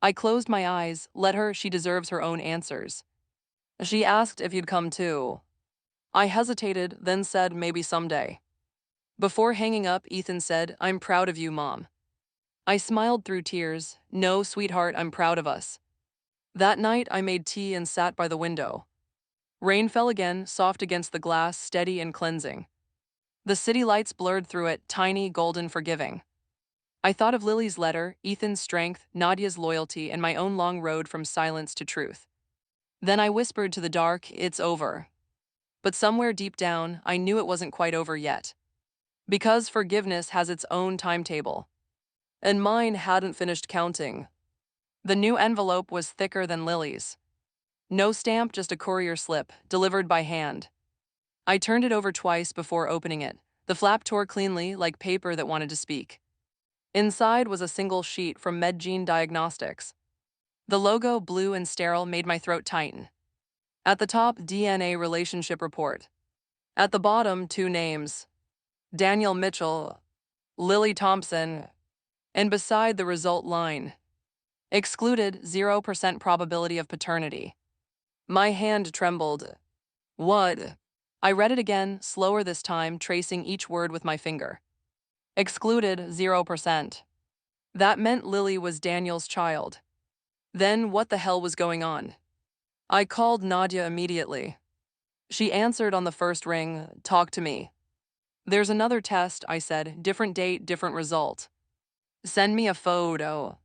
I closed my eyes. Let her. She deserves her own answers. She asked if you'd come too. I hesitated, then said maybe someday. Before hanging up, Ethan said, I'm proud of you, Mom. I smiled through tears. No, sweetheart, I'm proud of us. That night, I made tea and sat by the window. Rain fell again, soft against the glass, steady and cleansing. The city lights blurred through it, tiny, golden, forgiving. I thought of Lily's letter, Ethan's strength, Nadia's loyalty, and my own long road from silence to truth. Then I whispered to the dark, it's over. But somewhere deep down, I knew it wasn't quite over yet. Because forgiveness has its own timetable. And mine hadn't finished counting. The new envelope was thicker than Lily's. No stamp, just a courier slip, delivered by hand. I turned it over twice before opening it. The flap tore cleanly, like paper that wanted to speak. Inside was a single sheet from MedGene Diagnostics. The logo, blue and sterile, made my throat tighten. At the top, DNA relationship report. At the bottom, two names. Daniel Mitchell, Lily Thompson, and beside the result line. Excluded, 0% probability of paternity. My hand trembled. What? I read it again, slower this time, tracing each word with my finger. Excluded, 0%. That meant Lily was Daniel's child. Then what the hell was going on? I called Nadia immediately. She answered on the first ring, talk to me. There's another test, I said, different date, different result. Send me a photo.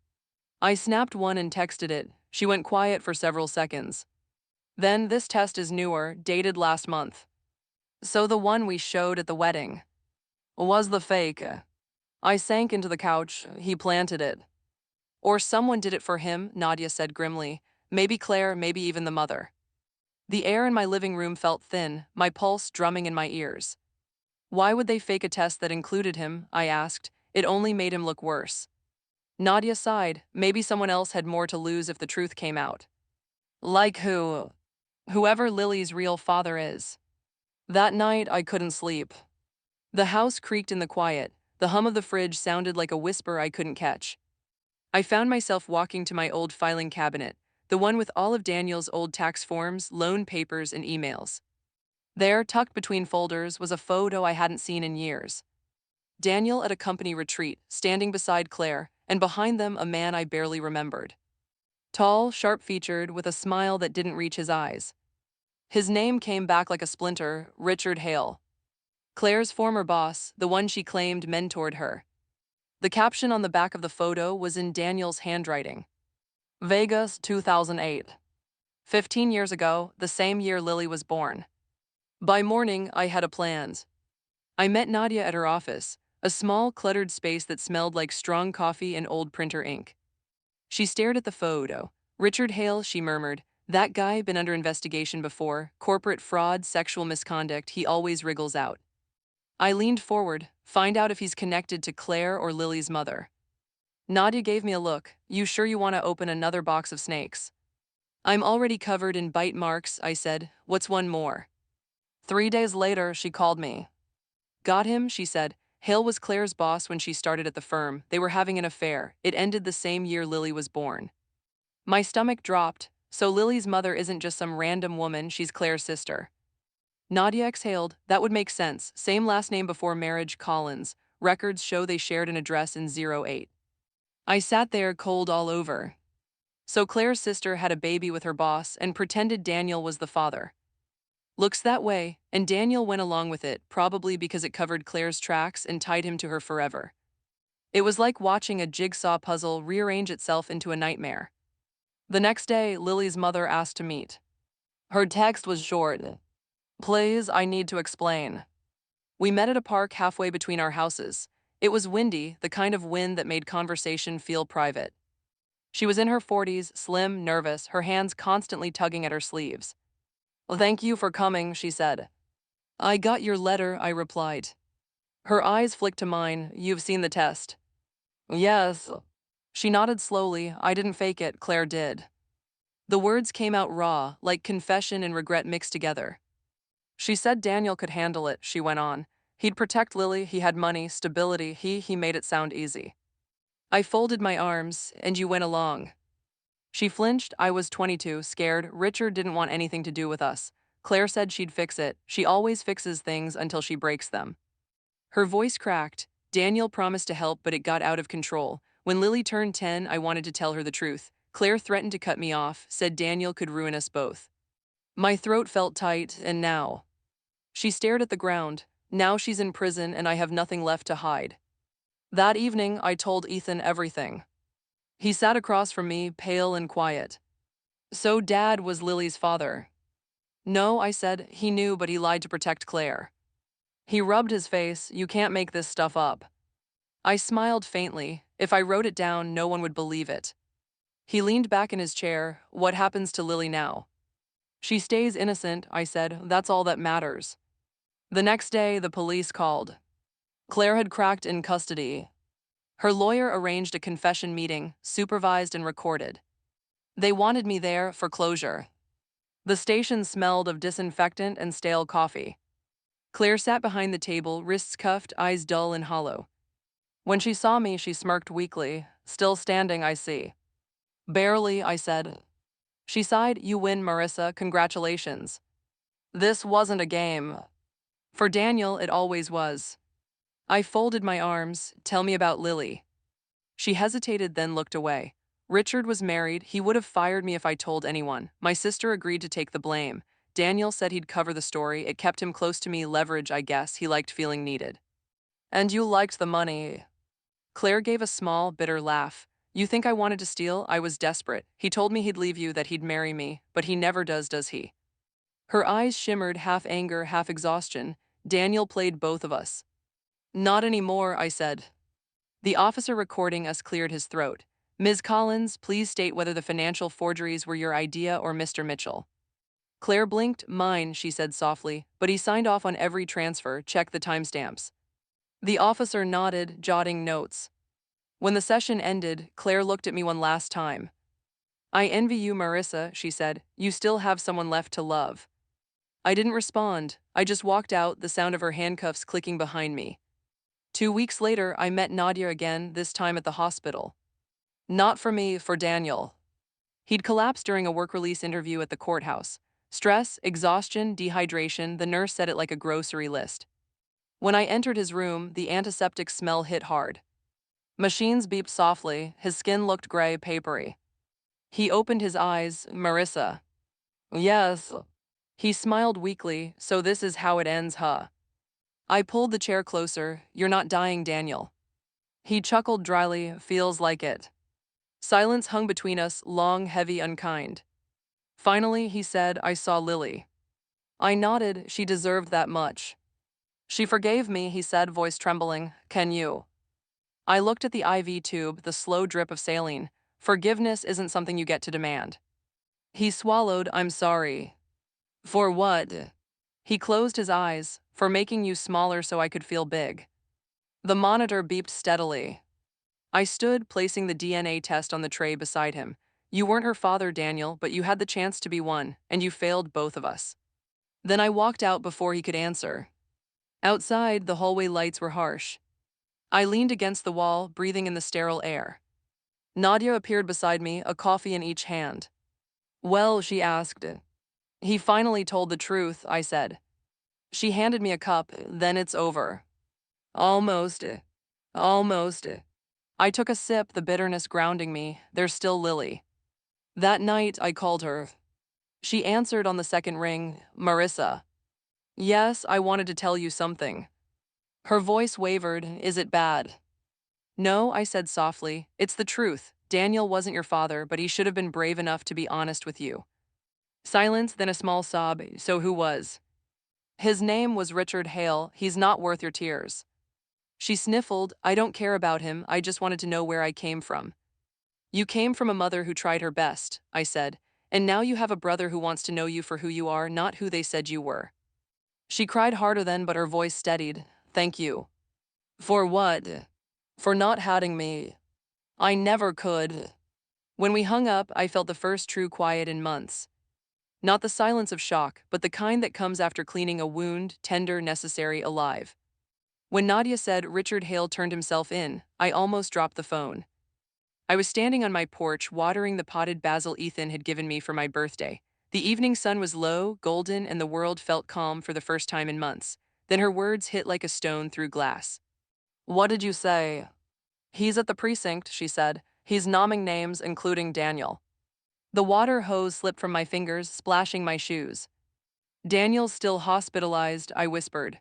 I snapped one and texted it. She went quiet for several seconds. Then this test is newer, dated last month. So the one we showed at the wedding was the fake. I sank into the couch. He planted it. Or someone did it for him, Nadia said grimly. Maybe Claire, maybe even the mother. The air in my living room felt thin, my pulse drumming in my ears. Why would they fake a test that included him? I asked. It only made him look worse. Nadia sighed. Maybe someone else had more to lose if the truth came out. Like who? Whoever Lily's real father is. That night, I couldn't sleep. The house creaked in the quiet. The hum of the fridge sounded like a whisper I couldn't catch. I found myself walking to my old filing cabinet, the one with all of Daniel's old tax forms, loan papers, and emails. There, tucked between folders, was a photo I hadn't seen in years. Daniel at a company retreat, standing beside Claire, and behind them a man I barely remembered. Tall, sharp-featured, with a smile that didn't reach his eyes. His name came back like a splinter, Richard Hale. Claire's former boss, the one she claimed mentored her. The caption on the back of the photo was in Daniel's handwriting. Vegas, 2008. 15 years ago, the same year Lily was born. By morning, I had a plan. I met Nadia at her office, a small, cluttered space that smelled like strong coffee and old printer ink. She stared at the photo. Richard Hale, she murmured. That guy been under investigation before. Corporate fraud, sexual misconduct, he always wriggles out. I leaned forward, find out if he's connected to Claire or Lily's mother. Nadia gave me a look. You sure you want to open another box of snakes? I'm already covered in bite marks, I said. What's one more? 3 days later, she called me. Got him, she said. Hale was Claire's boss when she started at the firm. They were having an affair. It ended the same year Lily was born. My stomach dropped. So Lily's mother isn't just some random woman, she's Claire's sister. Nadia exhaled. That would make sense. Same last name before marriage, Collins. Records show they shared an address in '08. I sat there cold all over. So Claire's sister had a baby with her boss and pretended Daniel was the father. Looks that way, and Daniel went along with it, probably because it covered Claire's tracks and tied him to her forever. It was like watching a jigsaw puzzle rearrange itself into a nightmare. The next day, Lily's mother asked to meet. Her text was short. Please, I need to explain. We met at a park halfway between our houses. It was windy, the kind of wind that made conversation feel private. She was in her 40s, slim, nervous, her hands constantly tugging at her sleeves. Thank you for coming, she said. I got your letter, I replied. Her eyes flicked to mine. You've seen the test. Yes. She nodded slowly. I didn't fake it, Claire did. The words came out raw, like confession and regret mixed together. She said Daniel could handle it, she went on. He'd protect Lily, he had money, stability, he made it sound easy. I folded my arms, and you went along. She flinched. I was 22, scared. Richard didn't want anything to do with us. Claire said she'd fix it. She always fixes things until she breaks them. Her voice cracked. Daniel promised to help, but it got out of control. When Lily turned 10, I wanted to tell her the truth. Claire threatened to cut me off, said Daniel could ruin us both. My throat felt tight, and now. She stared at the ground. Now she's in prison, and I have nothing left to hide. That evening, I told Ethan everything. He sat across from me, pale and quiet. So Dad was Lily's father. No, I said. He knew, but he lied to protect Claire. He rubbed his face. You can't make this stuff up. I smiled faintly. If I wrote it down, no one would believe it. He leaned back in his chair. What happens to Lily now? She stays innocent, I said. That's all that matters. The next day, the police called. Claire had cracked in custody. Her lawyer arranged a confession meeting, supervised and recorded. They wanted me there for closure. The station smelled of disinfectant and stale coffee. Claire sat behind the table, wrists cuffed, eyes dull and hollow. When she saw me, she smirked weakly. Still standing, I see. Barely, I said. She sighed. You win, Marissa. Congratulations. This wasn't a game. For Daniel, it always was. I folded my arms. Tell me about Lily. She hesitated, then looked away. Richard was married. He would have fired me if I told anyone. My sister agreed to take the blame. Daniel said he'd cover the story. It kept him close to me, leverage, I guess. He liked feeling needed. And you liked the money. Claire gave a small, bitter laugh. You think I wanted to steal? I was desperate. He told me he'd leave you, that he'd marry me, but he never does he? Her eyes shimmered, half anger, half exhaustion. Daniel played both of us. Not anymore, I said. The officer recording us cleared his throat. Ms. Collins, please state whether the financial forgeries were your idea or Mr. Mitchell. Claire blinked. Mine, she said softly, but he signed off on every transfer. Check the timestamps. The officer nodded, jotting notes. When the session ended, Claire looked at me one last time. I envy you, Marissa, she said. You still have someone left to love. I didn't respond. I just walked out, the sound of her handcuffs clicking behind me. 2 weeks later, I met Nadia again, this time at the hospital. Not for me, for Daniel. He'd collapsed during a work release interview at the courthouse. Stress, exhaustion, dehydration, the nurse said it like a grocery list. When I entered his room, the antiseptic smell hit hard. Machines beeped softly, his skin looked gray, papery. He opened his eyes. Marissa. Yes. He smiled weakly. So this is how it ends, huh? I pulled the chair closer. You're not dying, Daniel. He chuckled dryly. Feels like it. Silence hung between us, long, heavy, unkind. Finally, he said, I saw Lily. I nodded. She deserved that much. She forgave me, he said, voice trembling. Can you? I looked at the IV tube, the slow drip of saline. Forgiveness isn't something you get to demand. He swallowed. I'm sorry. For what? He closed his eyes. For making you smaller so I could feel big. The monitor beeped steadily. I stood, placing the DNA test on the tray beside him. You weren't her father, Daniel, but you had the chance to be one, and you failed both of us. Then I walked out before he could answer. Outside, the hallway lights were harsh. I leaned against the wall, breathing in the sterile air. Nadia appeared beside me, a coffee in each hand. Well, she asked. He finally told the truth, I said. She handed me a cup, then it's over. Almost. Almost. I took a sip, the bitterness grounding me. There's still Lily. That night, I called her. She answered on the second ring, Marissa. Yes, I wanted to tell you something. Her voice wavered. Is it bad? No, I said softly. It's the truth. Daniel wasn't your father, but he should have been brave enough to be honest with you. Silence, then a small sob. So who was? His name was Richard Hale. He's not worth your tears. She sniffled. I don't care about him. I just wanted to know where I came from. You came from a mother who tried her best, I said, and now you have a brother who wants to know you for who you are, not who they said you were. She cried harder then, but her voice steadied. Thank you. For what? For not hating me. I never could. When we hung up, I felt the first true quiet in months. Not the silence of shock, but the kind that comes after cleaning a wound, tender, necessary, alive. When Nadia said Richard Hale turned himself in, I almost dropped the phone. I was standing on my porch watering the potted basil Ethan had given me for my birthday. The evening sun was low, golden, and the world felt calm for the first time in months. Then her words hit like a stone through glass. What did you say? He's at the precinct, she said. He's nomming names, including Daniel. The water hose slipped from my fingers, splashing my shoes. Daniel's still hospitalized, I whispered.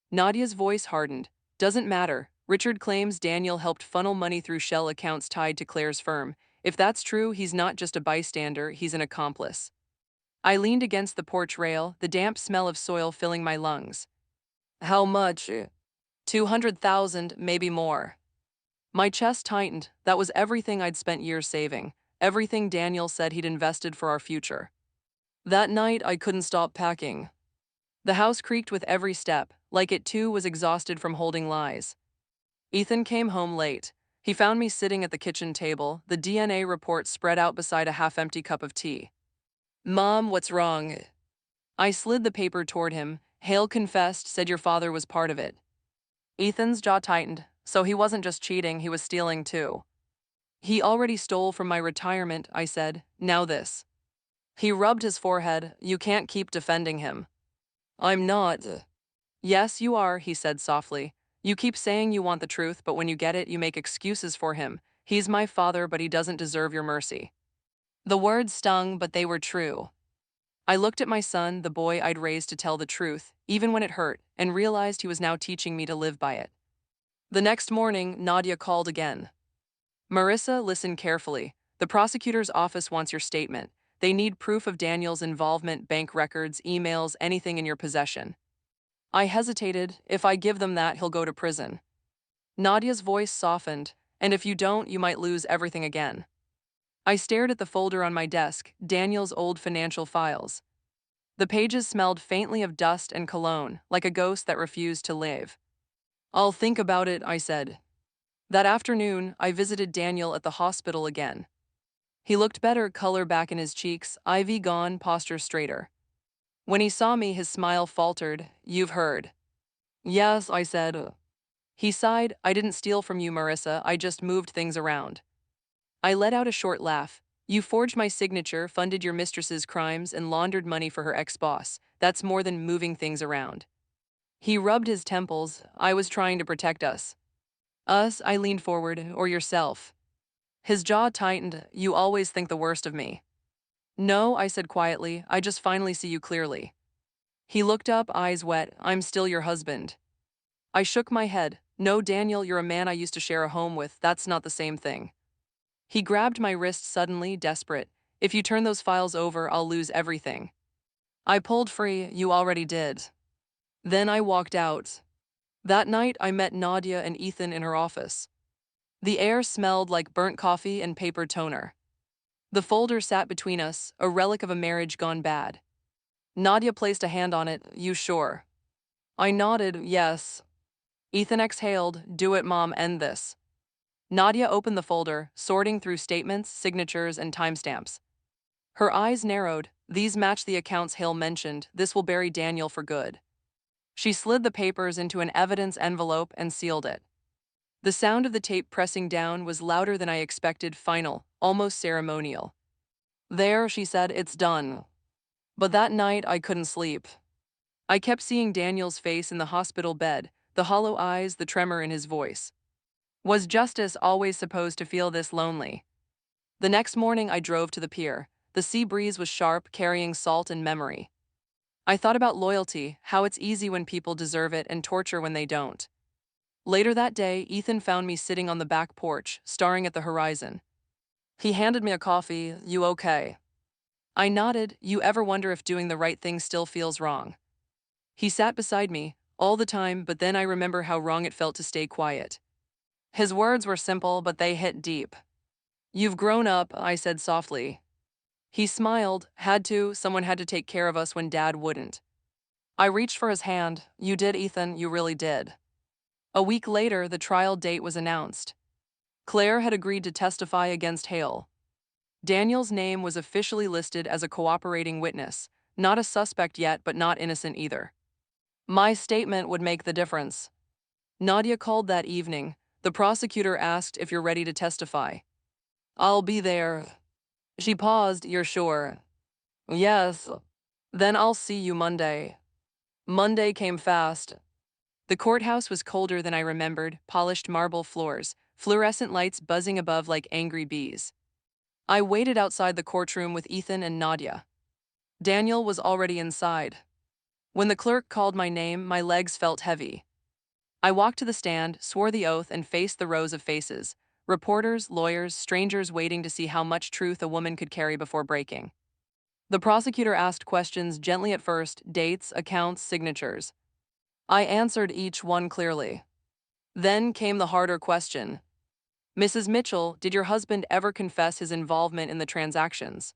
Nadia's voice hardened. Doesn't matter. Richard claims Daniel helped funnel money through shell accounts tied to Claire's firm. If that's true, he's not just a bystander, he's an accomplice. I leaned against the porch rail, the damp smell of soil filling my lungs. How much? 200,000, maybe more. My chest tightened. That was everything I'd spent years saving. Everything Daniel said he'd invested for our future. That night, I couldn't stop packing. The house creaked with every step, like it too was exhausted from holding lies. Ethan came home late. He found me sitting at the kitchen table, the DNA report spread out beside a half-empty cup of tea. Mom, what's wrong? I slid the paper toward him. Hale confessed, said your father was part of it. Ethan's jaw tightened. So he wasn't just cheating, he was stealing too. He already stole from my retirement, I said. Now this. He rubbed his forehead. You can't keep defending him. I'm not. Yes, you are, he said softly. You keep saying you want the truth, but when you get it, you make excuses for him. He's my father, but he doesn't deserve your mercy. The words stung, but they were true. I looked at my son, the boy I'd raised to tell the truth, even when it hurt, and realized he was now teaching me to live by it. The next morning, Nadia called again. Marissa, listen carefully. The prosecutor's office wants your statement. They need proof of Daniel's involvement, bank records, emails, anything in your possession. I hesitated. If I give them that, he'll go to prison. Nadia's voice softened. And if you don't, you might lose everything again. I stared at the folder on my desk, Daniel's old financial files. The pages smelled faintly of dust and cologne, like a ghost that refused to live. I'll think about it, I said. That afternoon, I visited Daniel at the hospital again. He looked better, color back in his cheeks, IV gone, posture straighter. When he saw me, his smile faltered. You've heard. Yes, I said. He sighed. I didn't steal from you, Marissa. I just moved things around. I let out a short laugh. You forged my signature, funded your mistress's crimes, and laundered money for her ex-boss. That's more than moving things around. He rubbed his temples. I was trying to protect us. Us, I leaned forward, or yourself. His jaw tightened. You always think the worst of me. No, I said quietly. I just finally see you clearly. He looked up, eyes wet. I'm still your husband. I shook my head. No, Daniel, you're a man I used to share a home with. That's not the same thing. He grabbed my wrist suddenly, desperate. If you turn those files over, I'll lose everything. I pulled free. You already did. Then I walked out. That night, I met Nadia and Ethan in her office. The air smelled like burnt coffee and paper toner. The folder sat between us, a relic of a marriage gone bad. Nadia placed a hand on it. You sure? I nodded, yes. Ethan exhaled. Do it, Mom, end this. Nadia opened the folder, sorting through statements, signatures, and timestamps. Her eyes narrowed. These match the accounts Hale mentioned. This will bury Daniel for good. She slid the papers into an evidence envelope and sealed it. The sound of the tape pressing down was louder than I expected, final, almost ceremonial. There, she said, it's done. But that night, I couldn't sleep. I kept seeing Daniel's face in the hospital bed, the hollow eyes, the tremor in his voice. Was Justice always supposed to feel this lonely? The next morning, I drove to the pier. The sea breeze was sharp, carrying salt and memory. I thought about loyalty, how it's easy when people deserve it and torture when they don't. Later that day, Ethan found me sitting on the back porch, staring at the horizon. He handed me a coffee. You okay? I nodded. You ever wonder if doing the right thing still feels wrong? He sat beside me, all the time, but then I remember how wrong it felt to stay quiet. His words were simple, but they hit deep. You've grown up, I said softly. He smiled. Had to, someone had to take care of us when Dad wouldn't. I reached for his hand. You did, Ethan, you really did. A week later, the trial date was announced. Claire had agreed to testify against Hale. Daniel's name was officially listed as a cooperating witness, not a suspect yet, but not innocent either. My statement would make the difference. Nadia called that evening. The prosecutor asked if you're ready to testify. I'll be there. She paused. You're sure? Yes. Then I'll see you Monday. Monday came fast. The courthouse was colder than I remembered, polished marble floors, fluorescent lights buzzing above like angry bees. I waited outside the courtroom with Ethan and Nadia. Daniel was already inside. When the clerk called my name, my legs felt heavy. I walked to the stand, swore the oath, and faced the rows of faces. Reporters, lawyers, strangers waiting to see how much truth a woman could carry before breaking. The prosecutor asked questions gently at first, dates, accounts, signatures. I answered each one clearly. Then came the harder question. Mrs. Mitchell, did your husband ever confess his involvement in the transactions?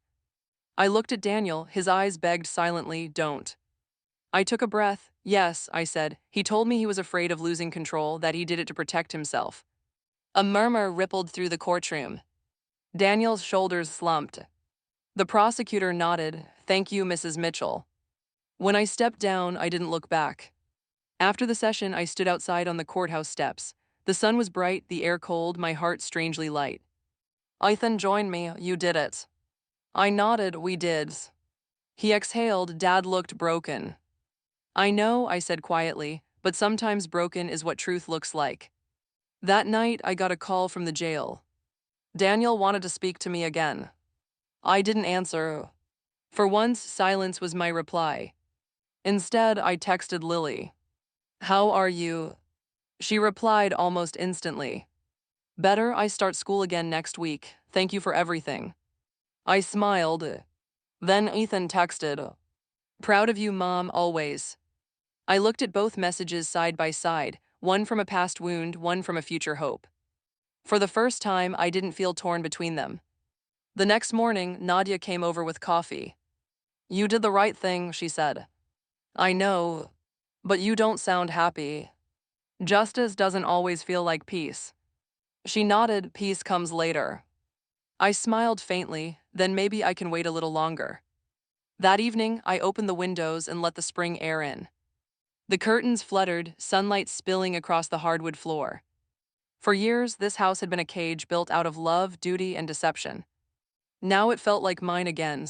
I looked at Daniel, his eyes begged silently, don't. I took a breath. Yes, I said. He told me he was afraid of losing control, that he did it to protect himself. A murmur rippled through the courtroom. Daniel's shoulders slumped. The prosecutor nodded. Thank you, Mrs. Mitchell. When I stepped down, I didn't look back. After the session, I stood outside on the courthouse steps. The sun was bright, the air cold, my heart strangely light. Ethan joined me. You did it. I nodded. We did. He exhaled. Dad looked broken. I know, I said quietly, but sometimes broken is what truth looks like. That night, I got a call from the jail. Daniel wanted to speak to me again. I didn't answer. For once, silence was my reply. Instead, I texted Lily. How are you? She replied almost instantly. Better, I start school again next week. Thank you for everything. I smiled. Then Ethan texted. Proud of you, Mom, always. I looked at both messages side by side, one from a past wound, one from a future hope. For the first time, I didn't feel torn between them. The next morning, Nadia came over with coffee. You did the right thing, she said. I know, but you don't sound happy. Justice doesn't always feel like peace. She nodded. Peace comes later. I smiled faintly. Then maybe I can wait a little longer. That evening, I opened the windows and let the spring air in. The curtains fluttered, sunlight spilling across the hardwood floor. For years, this house had been a cage built out of love, duty, and deception. Now it felt like mine again.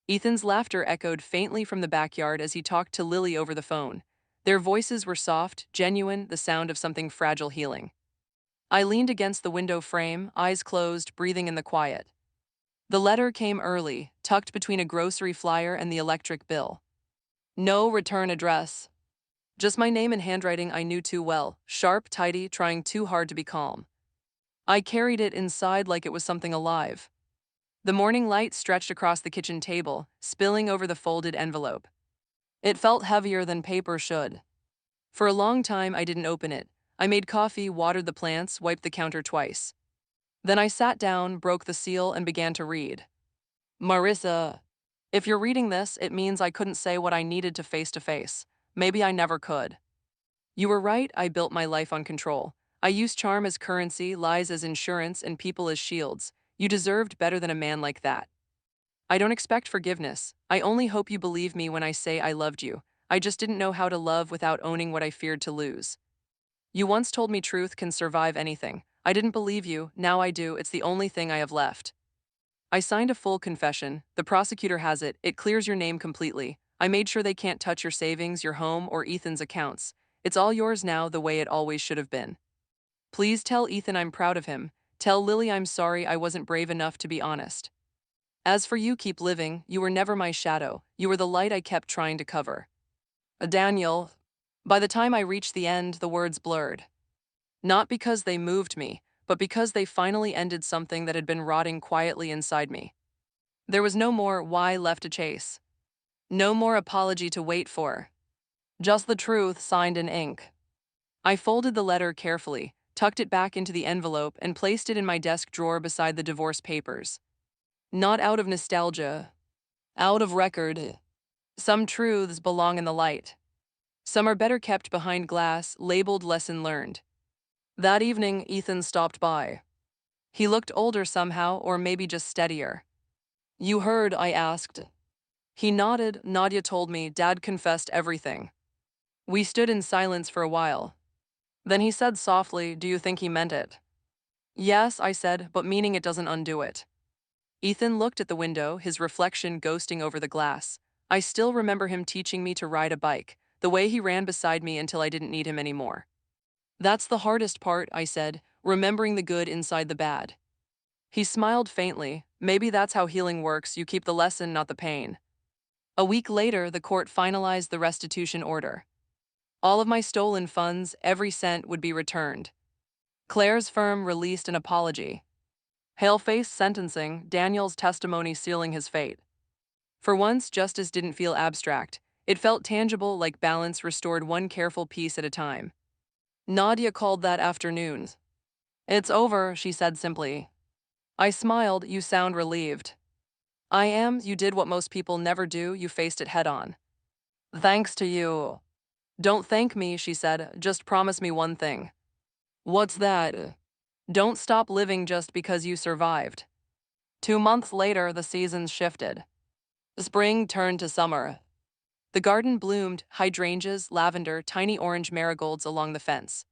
Ethan's laughter echoed faintly from the backyard as he talked to Lily over the phone. Their voices were soft, genuine, the sound of something fragile healing. I leaned against the window frame, eyes closed, breathing in the quiet. The letter came early, tucked between a grocery flyer and the electric bill. No return address. Just my name and handwriting I knew too well, sharp, tidy, trying too hard to be calm. I carried it inside like it was something alive. The morning light stretched across the kitchen table, spilling over the folded envelope. It felt heavier than paper should. For a long time, I didn't open it. I made coffee, watered the plants, wiped the counter twice. Then I sat down, broke the seal, and began to read. Marissa, if you're reading this, it means I couldn't say what I needed to face. Maybe I never could. You were right, I built my life on control. I used charm as currency, lies as insurance, and people as shields. You deserved better than a man like that. I don't expect forgiveness. I only hope you believe me when I say I loved you. I just didn't know how to love without owning what I feared to lose. You once told me truth can survive anything. I didn't believe you, now I do, it's the only thing I have left. I signed a full confession. The prosecutor has it. It clears your name completely. I made sure they can't touch your savings, your home, or Ethan's accounts. It's all yours now the way it always should have been. Please tell Ethan I'm proud of him. Tell Lily I'm sorry I wasn't brave enough to be honest. As for you, keep living. You were never my shadow. You were the light I kept trying to cover. Daniel. By the time I reached the end, the words blurred. Not because they moved me, but because they finally ended something that had been rotting quietly inside me. There was no more why left to chase. No more apology to wait for. Just the truth signed in ink. I folded the letter carefully, tucked it back into the envelope, and placed it in my desk drawer beside the divorce papers. Not out of nostalgia, out of record. Some truths belong in the light. Some are better kept behind glass, labeled lesson learned. That evening, Ethan stopped by. He looked older somehow, or maybe just steadier. You heard, I asked. He nodded. Nadia told me Dad confessed everything. We stood in silence for a while. Then he said softly, do you think he meant it? Yes, I said, but meaning it doesn't undo it. Ethan looked at the window, his reflection ghosting over the glass. I still remember him teaching me to ride a bike, the way he ran beside me until I didn't need him anymore. That's the hardest part, I said, remembering the good inside the bad. He smiled faintly. Maybe that's how healing works, you keep the lesson, not the pain. A week later, the court finalized the restitution order. All of my stolen funds, every cent, would be returned. Claire's firm released an apology. Hale faced sentencing, Daniel's testimony sealing his fate. For once, justice didn't feel abstract. It felt tangible, like balance restored one careful piece at a time. Nadia called that afternoon. It's over, she said simply. I smiled. You sound relieved. I am. You did what most people never do, you faced it head on. Thanks to you. Don't thank me, she said, just promise me one thing. What's that? Don't stop living just because you survived. 2 months later, the seasons shifted. Spring turned to summer. The garden bloomed, hydrangeas, lavender, tiny orange marigolds along the fence.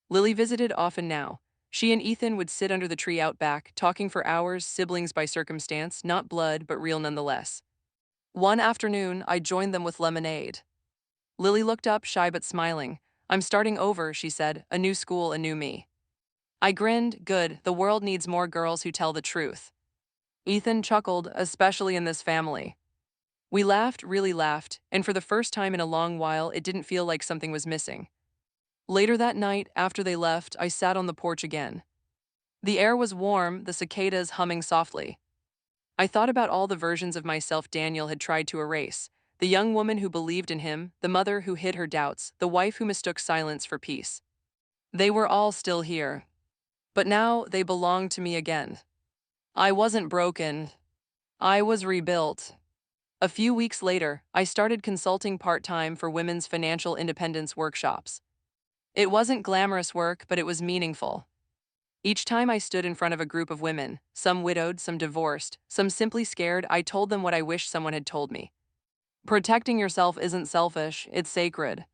Lily visited often now. She and Ethan would sit under the tree out back, talking for hours, siblings by circumstance, not blood, but real nonetheless. One afternoon, I joined them with lemonade. Lily looked up, shy but smiling. I'm starting over, she said, a new school, a new me. I grinned, good, the world needs more girls who tell the truth. Ethan chuckled, especially in this family. We laughed, really laughed, and for the first time in a long while, it didn't feel like something was missing. Later that night, after they left, I sat on the porch again. The air was warm, the cicadas humming softly. I thought about all the versions of myself Daniel had tried to erase. The young woman who believed in him, the mother who hid her doubts, the wife who mistook silence for peace. They were all still here. But now they belonged to me again. I wasn't broken. I was rebuilt. A few weeks later, I started consulting part-time for women's financial independence workshops. It wasn't glamorous work, but it was meaningful. Each time I stood in front of a group of women, some widowed, some divorced, some simply scared, I told them what I wish someone had told me. Protecting yourself isn't selfish, it's sacred.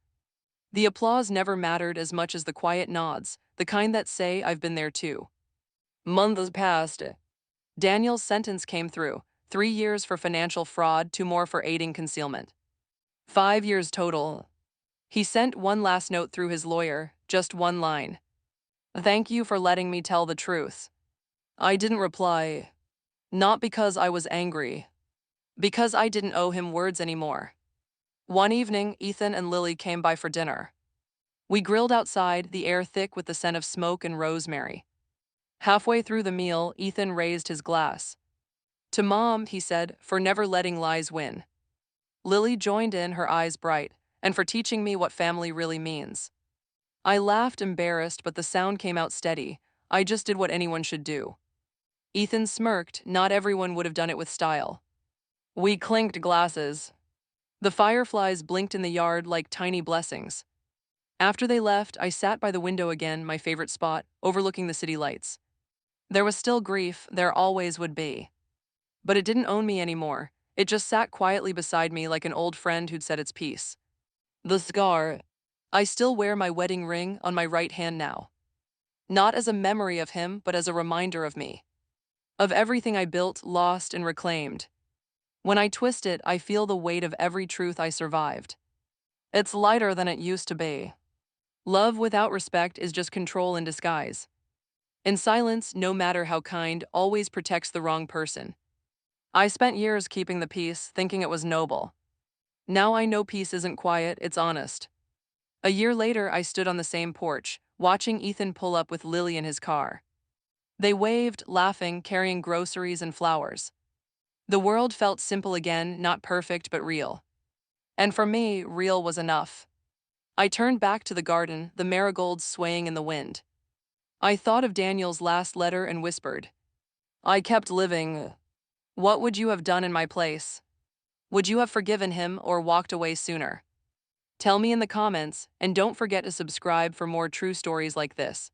The applause never mattered as much as the quiet nods, the kind that say, I've been there too. Months passed. Daniel's sentence came through. 3 years for financial fraud, 2 more for aiding concealment. 5 years total. He sent one last note through his lawyer, just one line. Thank you for letting me tell the truth. I didn't reply. Not because I was angry. Because I didn't owe him words anymore. One evening, Ethan and Lily came by for dinner. We grilled outside, the air thick with the scent of smoke and rosemary. Halfway through the meal, Ethan raised his glass. To Mom, he said, for never letting lies win. Lily joined in, her eyes bright, and for teaching me what family really means. I laughed, embarrassed, but the sound came out steady. I just did what anyone should do. Ethan smirked. Not everyone would have done it with style. We clinked glasses. The fireflies blinked in the yard like tiny blessings. After they left, I sat by the window again, my favorite spot, overlooking the city lights. There was still grief, there always would be. But it didn't own me anymore. It just sat quietly beside me like an old friend who'd said its piece. The scar. I still wear my wedding ring on my right hand now. Not as a memory of him, but as a reminder of me. Of everything I built, lost, and reclaimed. When I twist it, I feel the weight of every truth I survived. It's lighter than it used to be. Love without respect is just control in disguise. And silence, no matter how kind, always protects the wrong person. I spent years keeping the peace, thinking it was noble. Now I know peace isn't quiet, it's honest. A year later, I stood on the same porch, watching Ethan pull up with Lily in his car. They waved, laughing, carrying groceries and flowers. The world felt simple again, not perfect but real. And for me, real was enough. I turned back to the garden, the marigolds swaying in the wind. I thought of Daniel's last letter and whispered, I kept living. What would you have done in my place? Would you have forgiven him or walked away sooner? Tell me in the comments, and don't forget to subscribe for more true stories like this.